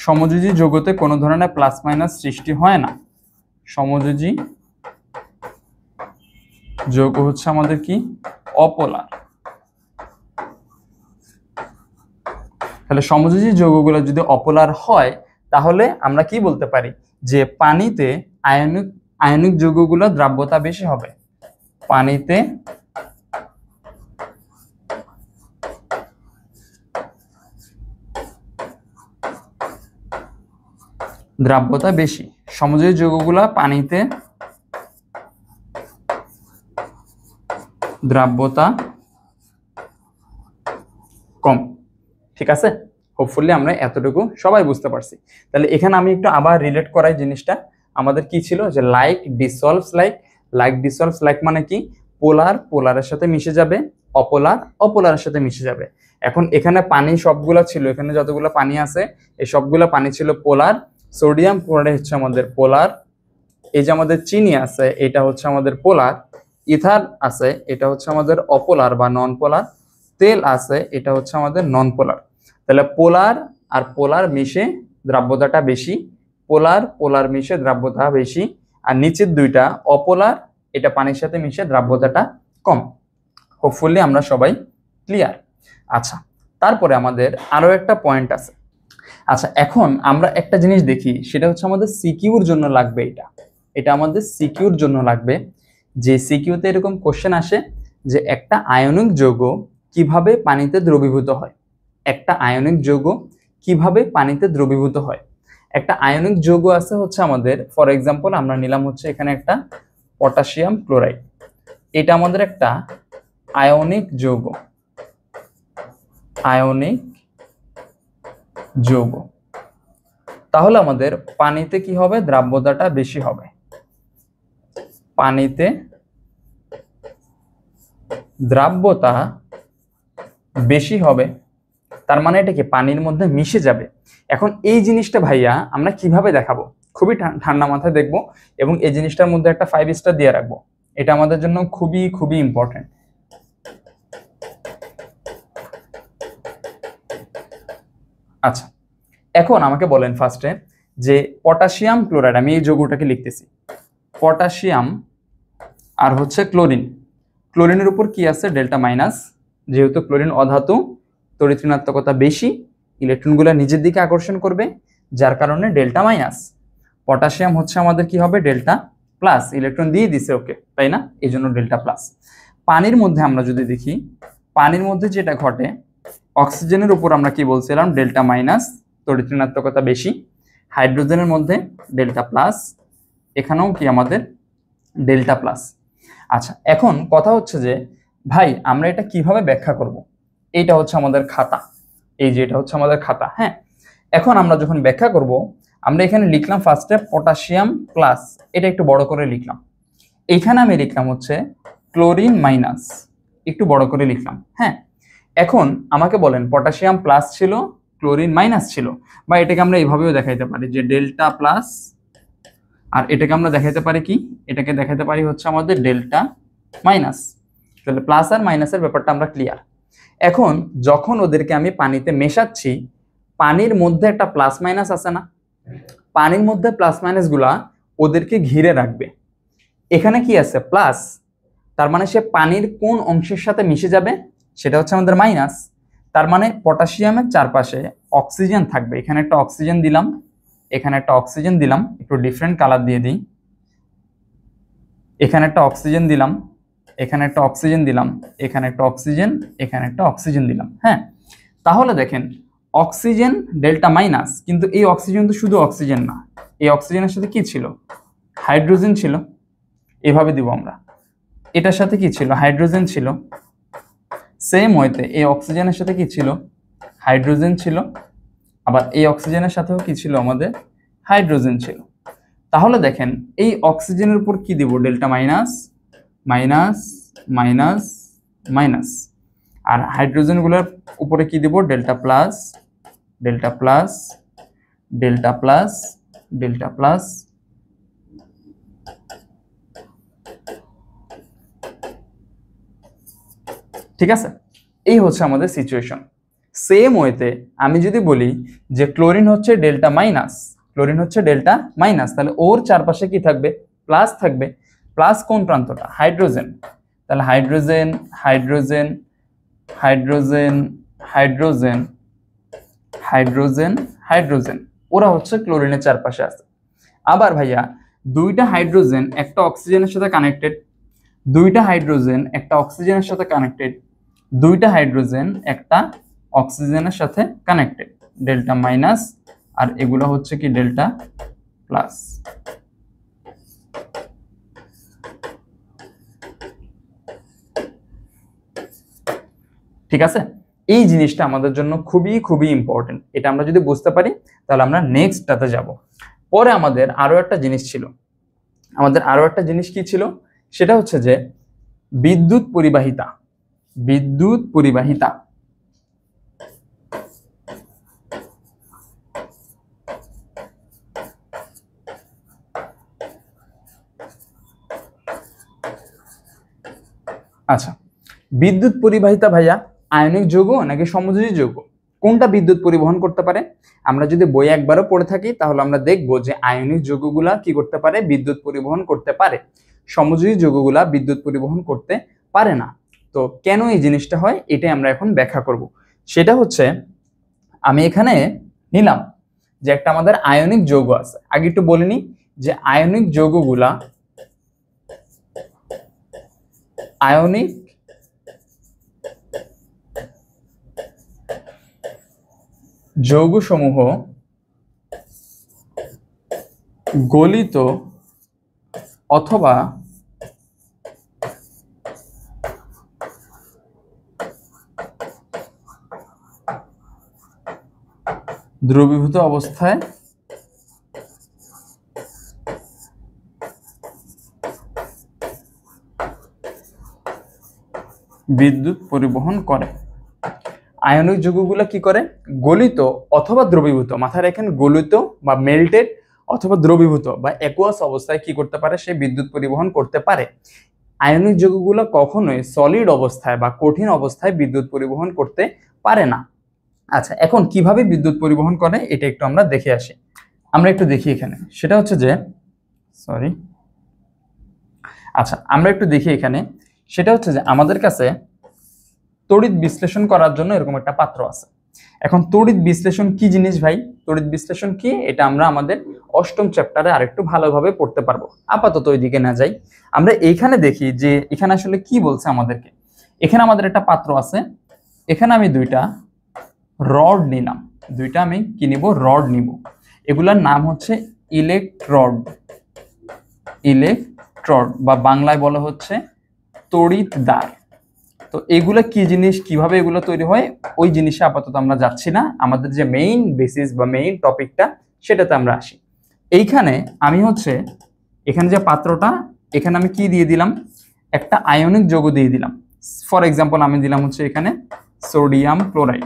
সমযোজী যৌগতে কোনো ধরনের প্লাস মাইনাস সৃষ্টি হয় না। সমযোজী যৌগ হচ্ছে আমাদের কি অপোলার। তাহলে সমযোজী যৌগগুলো যদি অপোলার হয় তাহলে আমরা কি বলতে পারি? যে পানিতে আয়নিক যৌগগুলো দ্রাব্যতা বেশি হবে। পানিতে দ্রাব্যতা বেশি, সমযোজী যৌগগুলো পানিতে দ্রাব্যতা কম। ঠিক আছে, হোপফুলি আমরা এতটুকু সবাই বুঝতে পারছি। তাহলে এখানে আমি একটু আবার রিলেট করাই জিনিসটা। আমাদের কি ছিল যে লাইক ডিসলভস লাইক, লাইক ডিসলভস লাইক মানে কি? পোলার পোলারের সাথে মিশে যাবে, অপোলার অপোলারের সাথে মিশে যাবে। এখন এখানে পানি সবগুলা ছিল, এখানে যতগুলো পানি আছে এই সবগুলো পানি ছিল পোলার। সোডিয়াম ক্লোরাইড হচ্ছে আমাদের পোলার। এই যে আমাদের চিনি আছে এটা হচ্ছে আমাদের পোলার। ইথার আছে এটা হচ্ছে আমাদের অপোলার বা নন পোলার। তেল আছে এটা হচ্ছে আমাদের নন পোলার। তাহলে পোলার আর পোলার মিশে দ্রাব্যতাটা বেশি, পোলার পোলার মিশে দ্রাব্যতা বেশি, আর নিচের দুইটা অপোলার, এটা পানির সাথে মিশে দ্রাব্যতাটা কম। হোপফুলি আমরা সবাই ক্লিয়ার। আচ্ছা, তারপরে আমাদের আরো একটা পয়েন্ট আছে। আচ্ছা, এখন আমরা একটা জিনিস দেখি, সেটা হচ্ছে আমাদের সিকিউর জন্য লাগবে এটা আমাদের সিকিউর জন্য লাগবে। যে সিকিউতে এরকম কোশ্চেন আসে যে একটা আয়নিক যৌগ কিভাবে পানিতে দ্রবীভূত হয়, একটা আয়নিক যৌগ কিভাবে পানিতে দ্রবীভূত হয়। একটা আয়নিক যৌগ আছে হচ্ছে আমাদের, ফর এক্সাম্পল আমরা নিলাম হচ্ছে এখানে একটা পটাশিয়াম ক্লোরাইড, এটা আমাদের একটা আয়নিক যৌগ, আয়নিক যৌগ। তাহলে আমাদের পানিতে কি হবে, দ্রাব্যতাটা বেশি হবে, পানিতে দ্রাব্যতা বেশি হবে। তার মানে এটা কি পানির মধ্যে মিশে যাবে। এখন এই জিনিসটা ভাইয়া আমরা কিভাবে দেখাবো, খুবই ঠান্ডা মাথায় দেখবো এবং এই জিনিসটার মধ্যে একটা 5 স্টার দিয়ে রাখবো। এটা আমাদের জন্য খুবই খুবই ইম্পর্টেন্ট। আচ্ছা, এখন আমাকে বলেন ফার্স্টে যে পটাশিয়াম ক্লোরাইড, আমি এই যৌগটাকে লিখতেছি পটাশিয়াম আর হচ্ছে ক্লোরিন, ক্লোরিনের উপর কি আছে ডেল্টা মাইনাস, যেহেতু ক্লোরিন অধাতু, তড়িৎ ঋণাত্মকতা বেশি, ইলেকট্রনগুলো নিজের দিকে আকর্ষণ করবে, যার কারণে ডেল্টা মাইনাস। পটাশিয়াম হচ্ছে আমাদের কি হবে ডেল্টা প্লাস, ইলেকট্রন দিয়ে দিছে ওকে, তাই না, এই জন্য ডেল্টা প্লাস। পানির মধ্যে আমরা যদি দেখি, পানির মধ্যে যেটা ঘটে, অক্সিজেনের উপর আমরা কি বলছিলাম ডেল্টা মাইনাস, তড়িৎ ঋণাত্মকতা বেশি। হাইড্রোজেনের মধ্যে ডেল্টা প্লাস, এখানেও কি আমাদের ডেল্টা প্লাস। আচ্ছা, এখন কথা হচ্ছে যে ভাই আমরা এটা কিভাবে ব্যাখ্যা করব। এইটা হচ্ছে আমাদের খাতা, এই যে এটা হচ্ছে আমাদের খাতা। হ্যাঁ, এখন আমরা যখন ব্যাখ্যা করব, আমরা এখানে লিখলাম ফার্স্টে পটাশিয়াম প্লাস, এটা একটু বড় করে লিখলাম। এইখানে আমি লিখলাম হচ্ছে ক্লোরিন মাইনাস, একটু বড় করে লিখলাম। হ্যাঁ, এখন আমাকে বলেন পটাশিয়াম প্লাস ছিল, ক্লোরিন মাইনাস ছিল, বা এটাকে আমরা এইভাবেও দেখাইতে পারি যে ডেল্টা প্লাস, আর এটাকে আমরা দেখাইতে পারি কি, এটাকে দেখাইতে পারি হচ্ছে আমাদের ডেল্টা মাইনাস। তাহলে প্লাস আর মাইনাসের ব্যাপারটা আমরা ক্লিয়ার। এখন যখন ওদেরকে আমি পানিতে মেশাচ্ছি, পানির মধ্যে একটা প্লাস মাইনাস আছে না, পানির মধ্যে প্লাস মাইনাস গুলা ওদেরকে ঘিরে রাখবে। এখানে কি আছে প্লাস, তার মানে সে পানির কোন অংশের সাথে মিশে যাবে, সেটা হচ্ছে আমাদের মাইনাস। তার মানে পটাশিয়ামের চারপাশে অক্সিজেন থাকবে, এখানে একটা অক্সিজেন দিলাম, এখানে একটা অক্সিজেন দিলাম, একটু ডিফারেন্ট কালার দিয়ে দিই, এখানে একটা অক্সিজেন দিলাম, এখানে একটা অক্সিজেন দিলাম, এখানে একটা অক্সিজেন, এখানে একটা অক্সিজেন দিলাম। হ্যাঁ, তাহলে দেখেন অক্সিজেন ডেল্টা মাইনাস, কিন্তু এই অক্সিজেন তো শুধু অক্সিজেন না, এই অক্সিজেনের সাথে কি ছিল, হাইড্রোজেন ছিল, এভাবে দিব আমরা। এটার সাথে কি ছিল, হাইড্রোজেন ছিল। সেম ওয়েতে এই অক্সিজেনের সাথে কি ছিল, হাইড্রোজেন ছিল, আবার এই অক্সিজেনের সাথেও কি ছিল আমাদের, হাইড্রোজেন ছিল। তাহলে দেখেন এই অক্সিজেনের উপর কি দিব, delta minus minus minus minus, আর হাইড্রোজেনগুলোর উপরে কি দিব, delta plus delta plus delta plus delta plus. ঠিক আছে, এই হচ্ছে আমাদের সিচুয়েশন। সেম ওয়েতে আমি যদি বলি যে ক্লোরিন হচ্ছে ডেল্টা মাইনাস, ক্লোরিন হচ্ছে ডেল্টা মাইনাস, তাহলে ওর চারপাশে কি থাকবে, প্লাস থাকবে। প্লাস কোন প্রান্তটা, হাইড্রোজেন, তাহলে hydrogen hydrogen hydrogen hydrogen hydrogen hydrogen, ওরা হচ্ছে ক্লোরিনের চারপাশে আছে। আবার ভাইয়া দুইটা হাইড্রোজেন একটা অক্সিজেনের সাথে কানেক্টেড, দুইটা হাইড্রোজেন একটা অক্সিজেনের সাথে কানেক্টেড, দুইটা হাইড্রোজেন একটা অক্সিজেনের সাথে কানেক্টেড, ডেল্টা মাইনাস, আর এগুলো হচ্ছে কি ডেল্টা প্লাস। ঠিক আছে, এই জিনিসটা আমাদের জন্য খুবই খুবই ইম্পর্টেন্ট। এটা আমরা যদি বুঝতে পারি তাহলে আমরা নেক্সটটাতে যাব। পরে আমাদের আরো একটা জিনিস ছিল, আমাদের আরো একটা জিনিস কি ছিল, সেটা হচ্ছে যে বিদ্যুৎ পরিবাহিতা। বিদ্যুৎ পরিবাহিতা, আচ্ছা বিদ্যুৎ পরিবাহিতা ভাইয়া আয়নিক যৌগ নাকি সমযোজী যৌগ, কোনটা বিদ্যুৎ পরিবহন করতে পারে? আমরা যদি বই একবারও পড়ে থাকি তাহলে আমরা দেখবো যে আয়নিক যৌগগুলা কি করতে পারে, বিদ্যুৎ পরিবহন করতে পারে, সমযোজী যৌগগুলা বিদ্যুৎ পরিবহন করতে পারে না। তো কেন এই জিনিসটা হয় এটাই আমরা এখন ব্যাখ্যা করব। সেটা হচ্ছে, আমি এখানে নিলাম যে একটা আমাদের আয়নিক যৌগ আছে। আগে একটু বলে নিই যে আয়নিক যৌগগুলা, আয়নিক যৌগসমূহ গলিত অথবা দ্রবীভূত অবস্থায় বিদ্যুৎ পরিবহন করে। আয়নিক যৌগগুলো কি করে? গলিত অথবা দ্রবীভূত, মাথায় রাখেন, গলিত বা মেল্টেড অথবা দ্রবীভূত বা অ্যাকুয়াস অবস্থায় কি করতে পারে, সে বিদ্যুৎ পরিবহন করতে পারে। আয়নিক যৌগগুলো কখনোই সলিড অবস্থায় বা কঠিন অবস্থায় বিদ্যুৎ পরিবহন করতে পারে না। আচ্ছা, এখন কিভাবে বিদ্যুৎ পরিবহন করে এটা একটু আমরা দেখে আসি। আমরা একটু দেখি এখানে, সেটা হচ্ছে যে আমরা একটু দেখি এখানে, সেটা হচ্ছে যে আমাদের কাছে তড়িৎ বিশ্লেষণ করার জন্য এরকম একটা পাত্র আছে। এখন তড়িৎ বিশ্লেষণ কি জিনিস ভাই? তড়িৎ বিশ্লেষণ কি এটা আমরা আমাদের অষ্টম চ্যাপ্টারে আরেকটু ভালোভাবে পড়তে পারবো, আপাতত ওইদিকে না যাই। আমরা এইখানে দেখি যে এখানে আসলে কি বলছে আমাদেরকে। এখানে আমাদের একটা পাত্র আছে, এখানে আমি দুইটা রড নিলাম, আমি কি নিব? রড নিব। এগুলার নাম হচ্ছে ইলেকট্রড, বা বাংলায় বলা হচ্ছে তড়িৎদ্বার। তো এগুলো কি জিনিস, কিভাবে এগুলো তৈরি হয়, ওই জিনিসে আপাতত আমরা যাচ্ছি না। আমাদের যে মেইন বেসিস বা মেইন টপিকটা সেটাতে আমরা আসি। এইখানে আমি হচ্ছে এখানে যে পাত্রটা, এখানে আমি কি দিয়ে দিলাম? একটা আয়নিক যৌগ দিয়ে দিলাম। ফর এক্সাম্পল আমি দিলাম হচ্ছে এখানে সোডিয়াম ক্লোরাইড।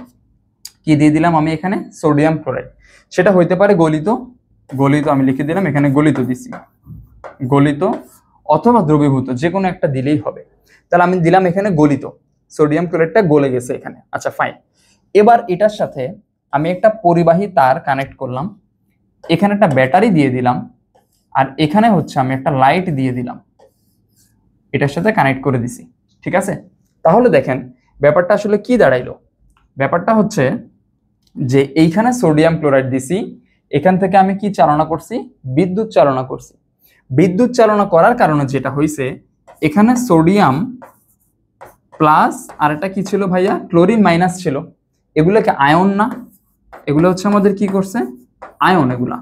কি দিয়ে দিলাম আমি এখানে? Sodium chloride. সেটা হইতে পারে গলিত, আমি লিখে দিলাম এখানে গলিত দিছি, গলিত অথবা দ্রবীভূত, যে কোনো একটা দিলেই হবে। তাহলে আমি দিলাম এখানে গলিত, সোডিয়াম ক্লোরাইডটা গলে গেছে এখানে। আচ্ছা ফাইন। এবার এটার সাথে আমি একটা পরিবাহী তার কানেক্ট করলাম, এখানে একটা ব্যাটারি দিয়ে দিলাম, আর এখানে হচ্ছে আমি একটা লাইট দিয়ে দিলাম, এটার সাথে কানেক্ট করে দিছি। ঠিক আছে? তাহলে দেখেন ব্যাপারটা আসলে কি দাঁড়াইলো। ব্যাপারটা হচ্ছে যে এইখানে সোডিয়াম ক্লোরাইড দিছি, এখান থেকে আমি কি চালনা করছি? বিদ্যুৎ চালনা করছি। বিদ্যুৎ চালনা করার কারণে যেটা হয়েছে, এখানে সোডিয়াম প্লাস আর একটা কি ছিল ভাইয়া? ক্লোরিন মাইনাস ছিল। এগুলোকে আয়ন না? এগুলো হচ্ছে আমাদের কি করছে? আয়ন এগুলা।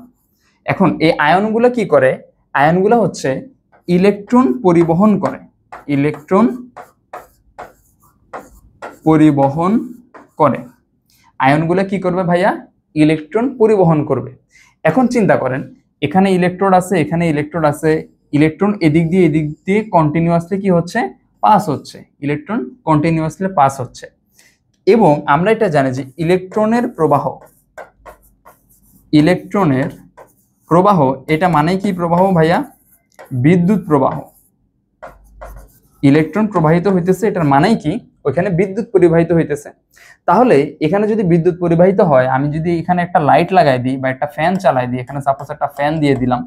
এখন এই আয়নগুলো কি করে? আয়নগুলো হচ্ছে ইলেকট্রন পরিবহন করে, ইলেকট্রন পরিবহন করে। আয়নগুলো কি করবে ভাইয়া? ইলেকট্রন পরিবহন করবে। এখন চিন্তা করেন, এখানে ইলেকট্রোড আছে, এখানে ইলেকট্রোড আছে, ইলেকট্রন এদিক দিয়ে কন্টিনিউয়াসলি কি হচ্ছে? পাস হচ্ছে, ইলেকট্রন কন্টিনিউয়াসলি পাস হচ্ছে। এবং আমরা এটা জানি যে ইলেকট্রনের প্রবাহ, এটা মানে কি প্রবাহ ভাইয়া? বিদ্যুৎ প্রবাহ। ইলেকট্রন প্রবাহিত হইতেছে, এটার মানেই কি? ওইখানে বিদ্যুৎ পরিবাহিত হইতেছে। তাহলে এখানে যদি বিদ্যুৎ পরিবাহিত হয়, আমি যদি এখানে একটা লাইট লাগাই দিই বা একটা ফ্যান চালাই দিই, এখানে সাপোজ একটা ফ্যান দিয়ে দিলাম,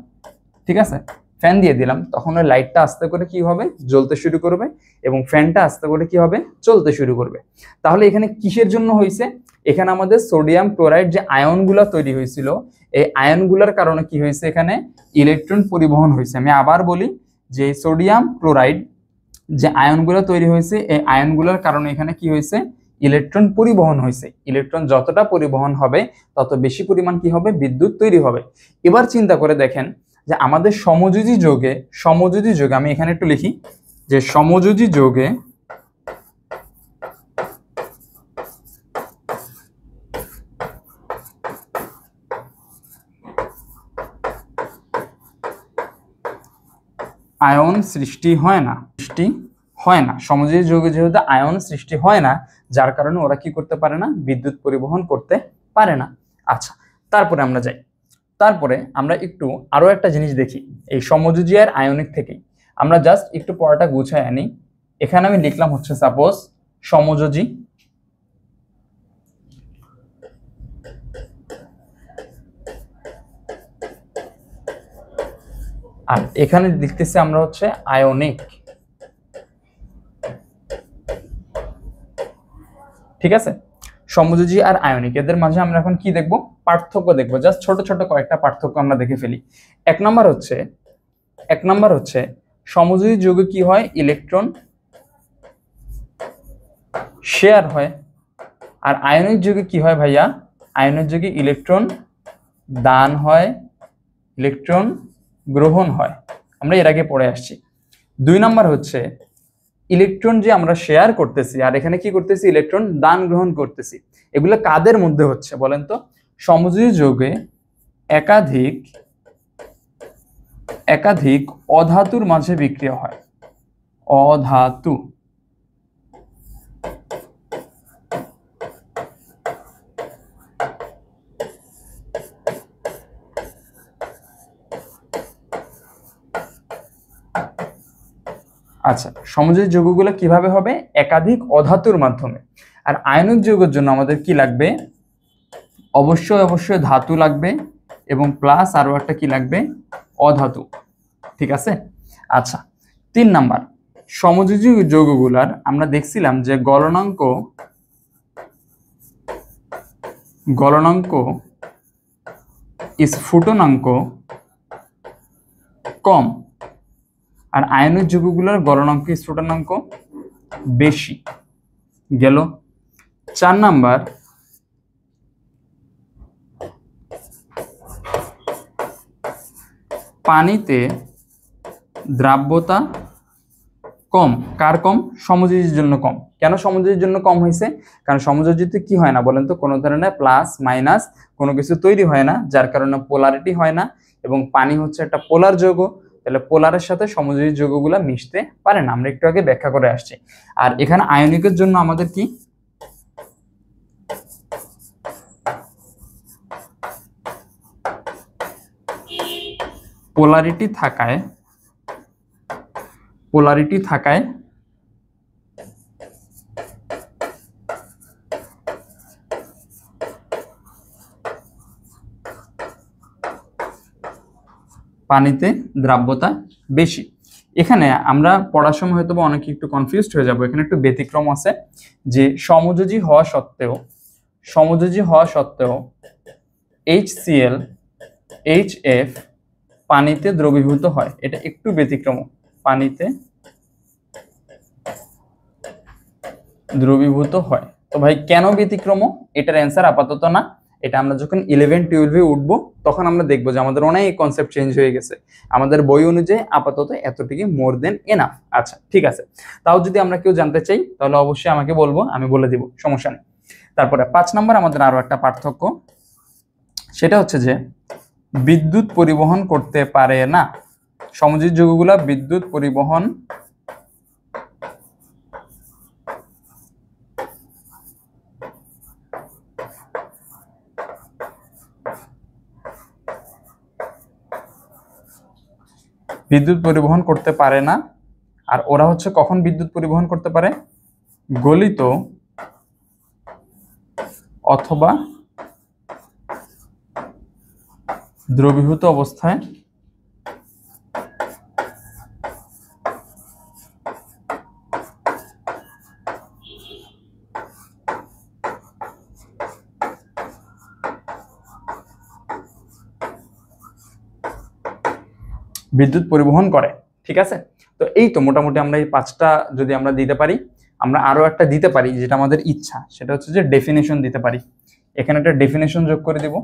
ঠিক আছে, ফ্যান দিয়ে দিলাম, তখন ওই লাইটটা আস্তে করে কি হবে? জ্বলতে শুরু করবে, এবং ফ্যানটা আস্তে করে কি হবে? চলতে শুরু করবে। তাহলে এখানে কিসের জন্য হয়েছে? এখানে আমাদের সোডিয়াম ক্লোরাইড যে আয়নগুলো তৈরি হয়েছিল, এই আয়নগুলোর কারণে কি হয়েছে? এখানে ইলেকট্রন পরিবহন হয়েছে। আমি আবার বলি যে সোডিয়াম ক্লোরাইড যে আয়নগুলো তৈরি হয়েছে, এই আয়নগুলোর কারণে এখানে কি হয়েছে? ইলেকট্রন পরিবহন হয়েছে। ইলেকট্রন যতটা পরিবহন হবে তত বেশি পরিমাণ কি হবে? বিদ্যুৎ তৈরি হবে। এবার চিন্তা করে দেখেন যে আমাদের সমযোজী যৌগে আমি এখানে একটু লিখি যে সমযোজী যৌগে আয়ন সৃষ্টি হয় না, সমযোজী যৌগে যেহেতু আয়ন সৃষ্টি হয় না, যার কারণে ওরা কি করতে পারে না? বিদ্যুৎ পরিবহন করতে পারে না। আচ্ছা, তারপরে আমরা যাই। তারপরে আমরা একটু আরো একটা জিনিস দেখি এই সমযোজী আর আয়নিক থেকেই। আমরা জাস্ট একটু পড়াটা গুছায় আনি। এখানে আমি লিখলাম হচ্ছে সাপোজ আর এখানে লিখতেছি আমরা হচ্ছে আয়নিক। ঠিক আছে, সমযোজী আর আয়নিক এদের মাঝে আমরা এখন কি দেখব, পার্থক্য দেখব। জাস্ট ছোট ছোট কয়েকটা পার্থক্য আমরা দেখে ফেলি। এক নাম্বার হচ্ছে সমযোজী যৌগে কি হয়, ইলেকট্রন শেয়ার হয়। আর আয়নিক যৌগে কি হয় ভাইয়া, আয়নিক যৌগে ইলেকট্রন দান হয়, ইলেকট্রন গ্রহণ হয়। আমরা এর আগে পড়ে আসছি। 2 নাম্বার হচ্ছে ইলেকট্রন যে আমরা শেয়ার করতেছি আর এখানে কি করতেছি, ইলেকট্রন দান গ্রহণ করতেছি। এগুলো কাদের মধ্যে হচ্ছে বলেন তো, সমযোজী যৌগে একাধিক অধাতুর মাঝে বিক্রিয়া হয়। অধাতু। আচ্ছা, সমযোজী যৌগগুলো কিভাবে হবে, একাধিক অধাতুর মাধ্যমে। আর আয়নিক যৌগের জন্য আমাদের কি লাগবে, অবশ্যই ধাতু লাগবে এবং প্লাস আরো একটা কি লাগবে, অধাতু। ঠিক আছে। আচ্ছা, 3 নাম্বার, সমযোজী যৌগগুলার আমরা দেখছিলাম যে গলনাঙ্ক স্ফুটনাঙ্ক কম, আর আয়নিক যৌগগুলোর গলনাঙ্ক স্ফুটনাঙ্ক বেশি। গেল। 4 নাম্বার, পানিতে দ্রাব্যতা কম। কার কম, সমযোজীর জন্য কম। কেন সমযোজীর জন্য কম হয়েছে, কারণ সমযোজীতে কি হয় না বলেন তো, কোনো ধরনের প্লাস মাইনাস কোনো কিছু তৈরি হয় না, যার কারণে পোলারিটি হয় না, এবং পানি হচ্ছে একটা পোলার যৌগ, তাহলে পোলারের সাথে সমযোজী যৌগগুলো মিশতে পারে না। আমরা একটু আগে ব্যাখ্যা করে আসছি। আর এখানে আয়নিকের জন্য আমাদের কি, পোলারিটি থাকায় পানিতে দ্রাব্যতা বেশি। এখানে আমরা পড়ার সময় হয়তো অনেকে একটু কনফিউজড হয়ে যাব। এখানে একটু ব্যতিক্রম আছে যে সমযোজী হওয়া সত্ত্বেও HCl HF পানিতে দ্রবীভূত হয়। এটা একটু ব্যতিক্রম, পানিতে দ্রবীভূত হয়। তো ভাই কেন ব্যতিক্রম, এটার অ্যান্সার আপাতত না, এটা আমরা যখন 11-12 উঠবো তখন আমরা দেখবো যে আমাদের অনেক কনসেপ্ট চেঞ্জ হয়ে গেছে। আমাদের বই অনুযায়ী আপাতত এতটুকু মোর দেন এনাফ। আচ্ছা ঠিক আছে, তাও যদি আমরা কেউ জানতে চাই তাহলে অবশ্যই আমাকে বলবো, আমি বলে দিব, সমস্যা নেই। তারপরে 5 নাম্বার আমাদের আরো একটা পার্থক্য, সেটা হচ্ছে যে বিদ্যুৎ পরিবহন করতে পারে না। সমযোজী যৌগগুলা বিদ্যুৎ পরিবহন করতে পারে না। আর ওরা হচ্ছে কখন বিদ্যুৎ পরিবহন করতে পারে, গলিত অথবা দ্রবীভূত অবস্থায় বিদ্যুৎ পরিবহন করে। ঠিক আছে, তো এই তো মোটামুটি আমরা এই 5টা যদি আমরা দিতে পারি, আমরা আরো একটা দিতে পারি যেটা আমাদের ইচ্ছা, সেটা হচ্ছে যে ডেফিনেশন দিতে পারি। এখানে একটা ডেফিনেশন যোগ করে দিব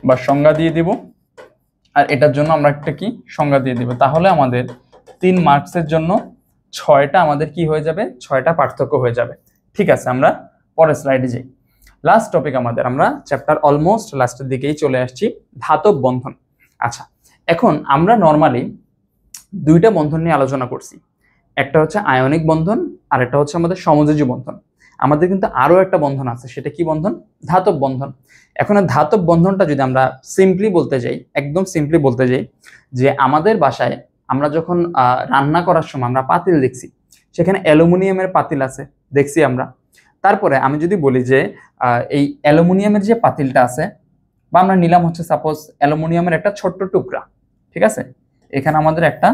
বা সংজ্ঞা দিয়ে দিব, আর এটার জন্য আমরা একটা কি সংজ্ঞা দিয়ে দিব। তাহলে আমাদের 3 মার্কসের জন্য 6টা আমাদের কি হয়ে যাবে, 6টা পার্থক্য হয়ে যাবে। ঠিক আছে, আমরা পরের স্লাইডে যাই। লাস্ট টপিক আমাদের, আমরা চ্যাপ্টার অলমোস্ট লাস্টের দিকেই চলে আসছি, ধাতব বন্ধন। আচ্ছা, এখন আমরা নর্মালি 2টা বন্ধন নিয়ে আলোচনা করছি, একটা হচ্ছে আয়নিক বন্ধন আর একটা হচ্ছে আমাদের সমযোজী বন্ধন। আমাদের কিন্তু আরো একটা বন্ধন আছে, সেটা কি বন্ধন, ধাতব বন্ধন। এখন ধাতব বন্ধনটা যদি আমরা সিম্পলি বলতে যাই, একদম সিম্পলি বলতে যাই, যে আমাদের বাসায় আমরা যখন রান্না করার সময় আমরা পাতিল দেখছি, সেখানে অ্যালুমিনিয়ামের পাতিল আছে দেখছি আমরা। তারপরে আমি যদি বলি যে এই অ্যালুমিনিয়ামের যে পাতিলটা আছে বা আমরা নিলাম হচ্ছে সাপোজ অ্যালুমিনিয়ামের একটা ছোট্ট টুকরা, ঠিক আছে, এখানে আমাদের একটা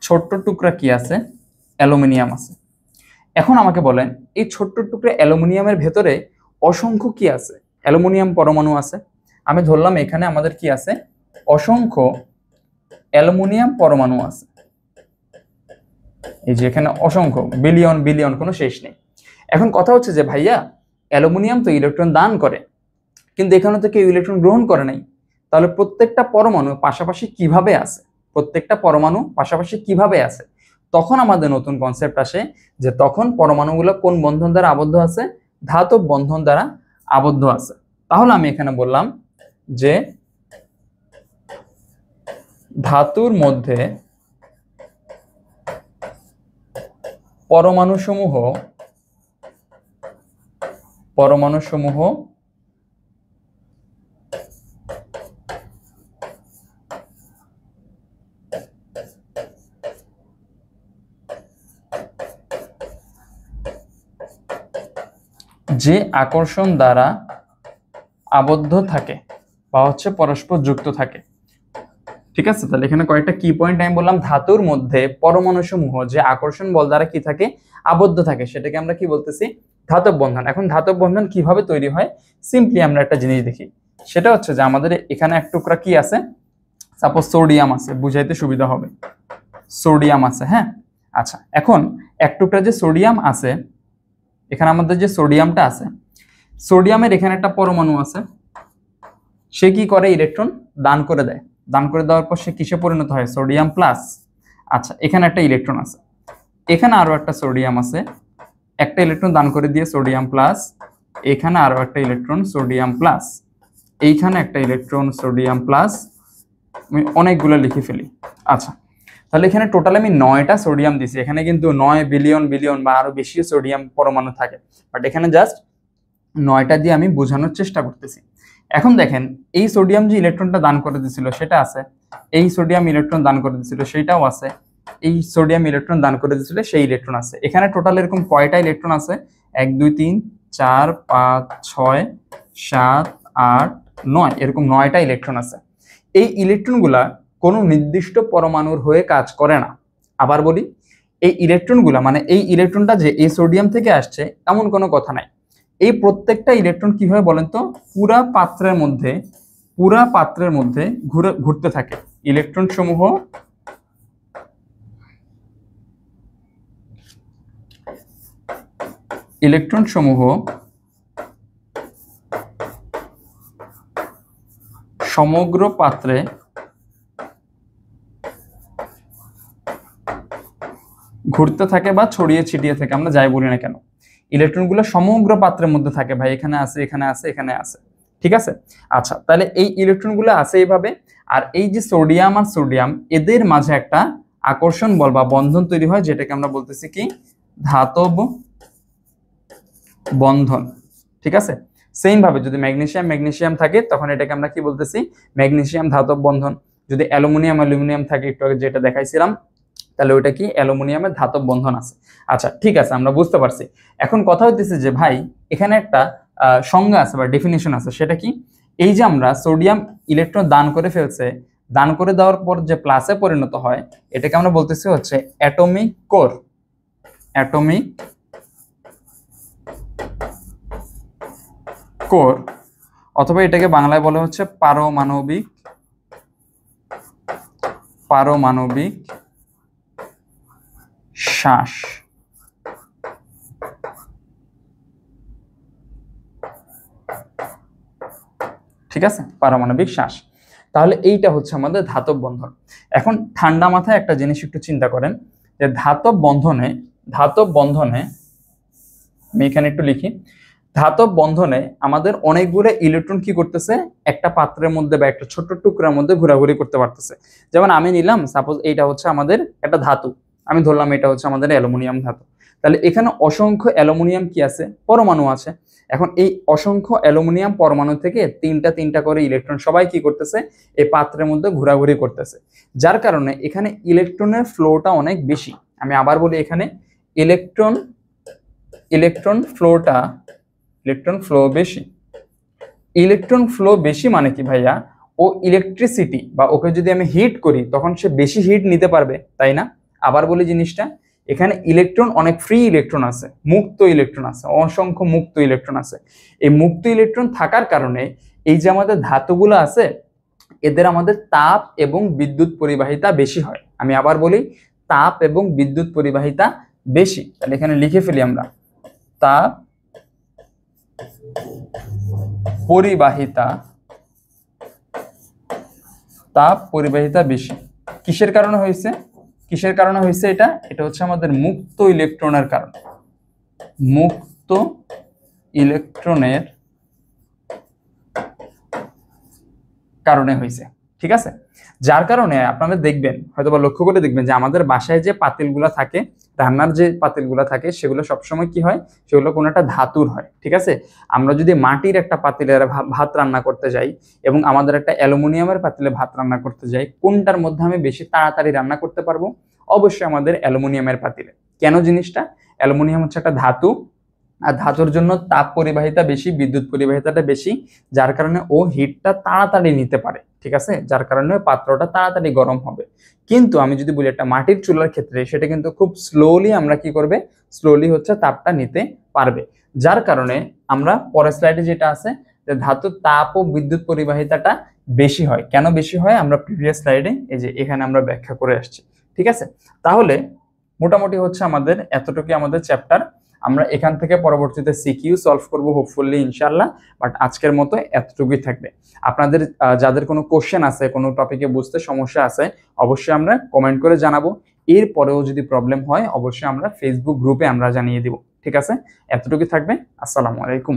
ছোট্ট টুকরা কি আছে, অ্যালুমিনিয়াম আছে। এখন আমাকে বলেন এই ছোট্ট টুকরা অ্যালুমিনিয়ামের ভেতরে অসংখ্য কি আছে, অ্যালুমিনিয়াম পরমাণু আছে। আমি ধরলাম এখানে আমাদের কি আছে, অসংখ্য অ্যালুমিনিয়াম পরমাণু আছে। এই যে এখানে অসংখ্য, বিলিয়ন বিলিয়ন, কোনো শেষ নেই। এখন কথা হচ্ছে যে ভাইয়া অ্যালুমিনিয়াম তো ইলেকট্রন দান করে, কিন্তু এখানে তো কেউ ইলেকট্রন গ্রহণ করে নাই, তাহলে প্রত্যেকটা পরমাণু পাশাপাশি কিভাবে আছে, প্রত্যেকটা পরমাণু পাশাপাশি কিভাবে আছে? তখন আমাদের নতুন কনসেপ্ট আসে যে তখন পরমাণুগুলো কোন বন্ধন দ্বারা আবদ্ধ আছে, ধাতব বন্ধন দ্বারা আবদ্ধ আছে। তাহলে আমি এখানে বললাম যে ধাতুর মধ্যে পরমাণুসমূহ যে আকর্ষণ দ্বারা আবদ্ধ থাকে বা হচ্ছে পরস্পর যুক্ত থাকে, ঠিক আছে। তাহলে এখানে কয়েকটা কি পয়েন্ট আমি বললাম, ধাতুর মধ্যে পরমাণুসমূহ যে আকর্ষণ বল দ্বারা কি থাকে, আবদ্ধ থাকে, সেটাকে আমরা কি বলতেছি, ধাতব বন্ধন। এখন ধাতব বন্ধন কিভাবে তৈরি হয়, সিম্পলি আমরা একটা জিনিস দেখি, সেটা হচ্ছে যে আমাদের এখানে এক টুকরা কি আছে, সাপোজ সোডিয়াম আছে, বুঝাইতে সুবিধা হবে, সোডিয়াম আছে, হ্যাঁ। আচ্ছা, এখন এক টুকরা যে সোডিয়াম আছে, এখানে আমাদের যে সোডিয়ামটা আছে, সোডিয়ামের এখানে একটা পরমাণু আছে, সে কি করে, ইলেকট্রন দান করে দেয়। দান করে দেওয়ার পর সে কিসে পরিণত হয়, সোডিয়াম প্লাস। আচ্ছা, এখানে একটা ইলেকট্রন আছে, এখানে আরো একটা সোডিয়াম আছে, একটা ইলেকট্রন দান করে দিয়ে সোডিয়াম প্লাস, এখানে আরো একটা ইলেকট্রন সোডিয়াম প্লাস, এইখানে একটা ইলেকট্রন সোডিয়াম প্লাস, আমি অনেকগুলো লিখে ফেলি। আচ্ছা, তাহলে এখানে টোটাল আমি 9টা সোডিয়াম দিছি, এখানে কিন্তু 9 বিলিয়ন বিলিয়ন বা আরো বেশি সোডিয়াম পরমাণু থাকে, বাট এখানে জাস্ট 9টা দিয়ে আমি বোঝানোর চেষ্টা করতেছি। এখন দেখেন এই সোডিয়াম যে ইলেকট্রনটা দান করে দিছিল সেটা আছে, এই সোডিয়াম ইলেকট্রন দান করে দিছিল সেটাও আছে, এই সোডিয়াম ইলেকট্রন দান করে দিছিল সেই ইলেকট্রন আছে। এখানে টোটাল এরকম কয়টা ইলেকট্রন আছে, 1 2 3 4 5 6 7 8 9, এরকম 9টা ইলেকট্রন আছে। এই ইলেকট্রনগুলা কোনো নির্দিষ্ট পরমাণুর হয়ে কাজ করে না। আবার বলি, এই ইলেকট্রনগুলা মানে এই ইলেকট্রনটা যে এই সোডিয়াম থেকে আসছে এমন কোনো কথা নাই। এই প্রত্যেকটা ইলেকট্রন কি হয় বলেন তো, পুরা পাত্রের মধ্যে ঘুরতে থাকে। ইলেকট্রন সমূহ সমগ্র পাত্রে ঘুরতে থাকে বা ছড়িয়ে ছিটিয়ে থাকে, আমরা যাই বলি না কেন, ইলেকট্রনগুলো সমগ্র পাত্রের মধ্যে থাকে ভাই, এখানে আছে, এখানে আছে, এখানে আছে, ঠিক আছে। আচ্ছা, তাহলে এই ইলেকট্রনগুলো আছে এইভাবে, আর এই যে সোডিয়াম আর সোডিয়াম এদের মাঝে একটা আকর্ষণ বল বা বন্ধন তৈরি হয়, যেটাকে আমরা বলতেছি কি, ধাতব বন্ধন, ঠিক আছে। সেম ভাবে যদি ম্যাগনেসিয়াম থাকে তখন এটাকে আমরা কি বলতেছি, ম্যাগনেসিয়াম ধাতব বন্ধন। যদি অ্যালুমিনিয়াম থাকে, একটু আগে যেটা দেখাইছিলাম, তাহলে ওইটা কি, অ্যালুমিনিয়ামের ধাতব বন্ধন আছে। আচ্ছা, ঠিক আছে, আমরা বুঝতে পারছি। এখন কথা হইতেছে যে ভাই এখানে একটা সংজ্ঞা আছে বা ডেফিনিশন আছে, সেটা কি, এই যে আমরা সোডিয়াম ইলেকট্রন দান করে ফেলছে, দান করে দেওয়ার পর যে প্লাসে পরিণত হয়, এটাকে আমরা বলতেছি হচ্ছে অ্যাটমিক কোর, অ্যাটমিক কোর, অথবা এটাকে বাংলায় বলা হচ্ছে পারমাণবিক শ্বাস, ঠিক আছে, পারমাণবিক শ্বাস। তাহলে এইটা হচ্ছে আমাদের ধাতব বন্ধন। এখন ঠান্ডা মাথায় একটা জিনিস একটু চিন্তা করেন, যে ধাতব বন্ধনে আমি এখানে একটু লিখি, ধাতব বন্ধনে আমাদের অনেকগুলো ইলেকট্রন কি করতেছে, একটা পাত্রের মধ্যে বা একটা ছোট্ট টুকরার মধ্যে ঘোরাঘুরি করতে পারতেছে। যেমন আমি নিলাম, সাপোজ এইটা হচ্ছে আমাদের একটা ধাতু, আমি ধরলাম এটা হচ্ছে আমাদের অ্যালুমিনিয়াম ধাতু, তাহলে এখানে অসংখ্য অ্যালুমিনিয়াম কি আছে, পরমাণু আছে। এখন এই অসংখ্য অ্যালুমিনিয়াম পরমাণু থেকে তিনটা করে ইলেকট্রন সবাই কি করতেছে, এই পাত্রের মধ্যে ঘোরাঘুরি করতেছে, যার কারণে এখানে ইলেকট্রনের ফ্লোটা অনেক বেশি। আমি আবার বলি, এখানে ইলেকট্রন ফ্লো বেশি। ইলেকট্রন ফ্লো বেশি মানে কি ভাইয়া, ও ইলেকট্রিসিটি বা ওকে যদি আমি হিট করি তখন সে বেশি হিট নিতে পারবে, তাই না? আবার বলি জিনিসটা, এখানে ইলেকট্রন অনেক ফ্রি ইলেকট্রন আছে, মুক্ত ইলেকট্রন আছে, অসংখ্য মুক্ত ইলেকট্রন আছে। এই মুক্ত ইলেকট্রন থাকার কারণে এই যে আমাদের ধাতুগুলো আছে এদের আমাদের তাপ এবং বিদ্যুৎ পরিবাহিতা বেশি হয়। আমি আবার বলি, তাপ এবং বিদ্যুৎ পরিবাহিতা বেশি। তাহলে এখানে লিখে ফেলি আমরা, তাপ পরিবাহিতা, তাপ পরিবাহিতা বেশি। কিসের কারণে হয়েছে? কিসের কারণে হয়েছে এটা? এটা হচ্ছে আমাদের মুক্ত ইলেকট্রনের কারণে, মুক্ত ইলেকট্রনের কারণে হয়েছে, ঠিক আছে? যার কারণে আপনারা দেখবেন, হয়তো বা লক্ষ্য করে দেখবেন যে আমাদের বাসায় যে পাতিলগুলো থাকে, রান্নার যে পাতিলগুলো থাকে, সেগুলো সবসময় কি হয়, সেগুলো কোনো একটা ধাতুর হয়, ঠিক আছে? আমরা যদি মাটির একটা পাতিলে ভাত রান্না করতে যাই এবং আমাদের একটা অ্যালুমিনিয়ামের পাতিলে ভাত রান্না করতে যাই, কোনটার মধ্যে আমি বেশি তাড়াতাড়ি রান্না করতে পারবো? অবশ্যই আমাদের অ্যালুমিনিয়ামের পাতিলে। কেন জিনিসটা? অ্যালুমিনিয়াম হচ্ছে একটা ধাতু, আর ধাতুর জন্য তাপ পরিবাহিতা বেশি, বিদ্যুৎ পরিবাহিতাটা বেশি, যার কারণে ও হিটটা তাড়াতাড়ি নিতে পারে, ঠিক আছে? যার কারণে পাত্রটা তাড়াতাড়ি গরম হবে। কিন্তু আমি যদি বলি একটা মাটির চুলার ক্ষেত্রে, সেটা কিন্তু খুব স্লোলি আমরা কি করবে, স্লোলি হচ্ছে তাপটা নিতে পারবে। যার কারণে আমরা পরের স্লাইডে যেটা আছে, যে ধাতুর তাপ ও বিদ্যুৎ পরিবাহিতাটা বেশি হয়। কেন বেশি হয় আমরা প্রিভিয়াস স্লাইডে এই যে এখানে আমরা ব্যাখ্যা করে আসছি, ঠিক আছে? তাহলে মোটামুটি হচ্ছে আমাদের এতটুকু আমাদের চ্যাপ্টার। আমরা এখান থেকে পরবর্তীতে সিকিউ সলভ করব হোপফুলি ইনশাআল্লাহ, বাট আজকের মতো এতটুকুই থাকবে। আপনাদের যাদের কোনো কোশ্চেন আছে, কোনো টপিকে বুঝতে সমস্যা আছে, অবশ্যই আমরা কমেন্ট করে জানাবো। এরপরেও যদি প্রবলেম হয় অবশ্যই আমরা ফেসবুক গ্রুপে আমরা জানিয়ে দিব, ঠিক আছে? এতটুকুই থাকবে। আসসালামু আলাইকুম।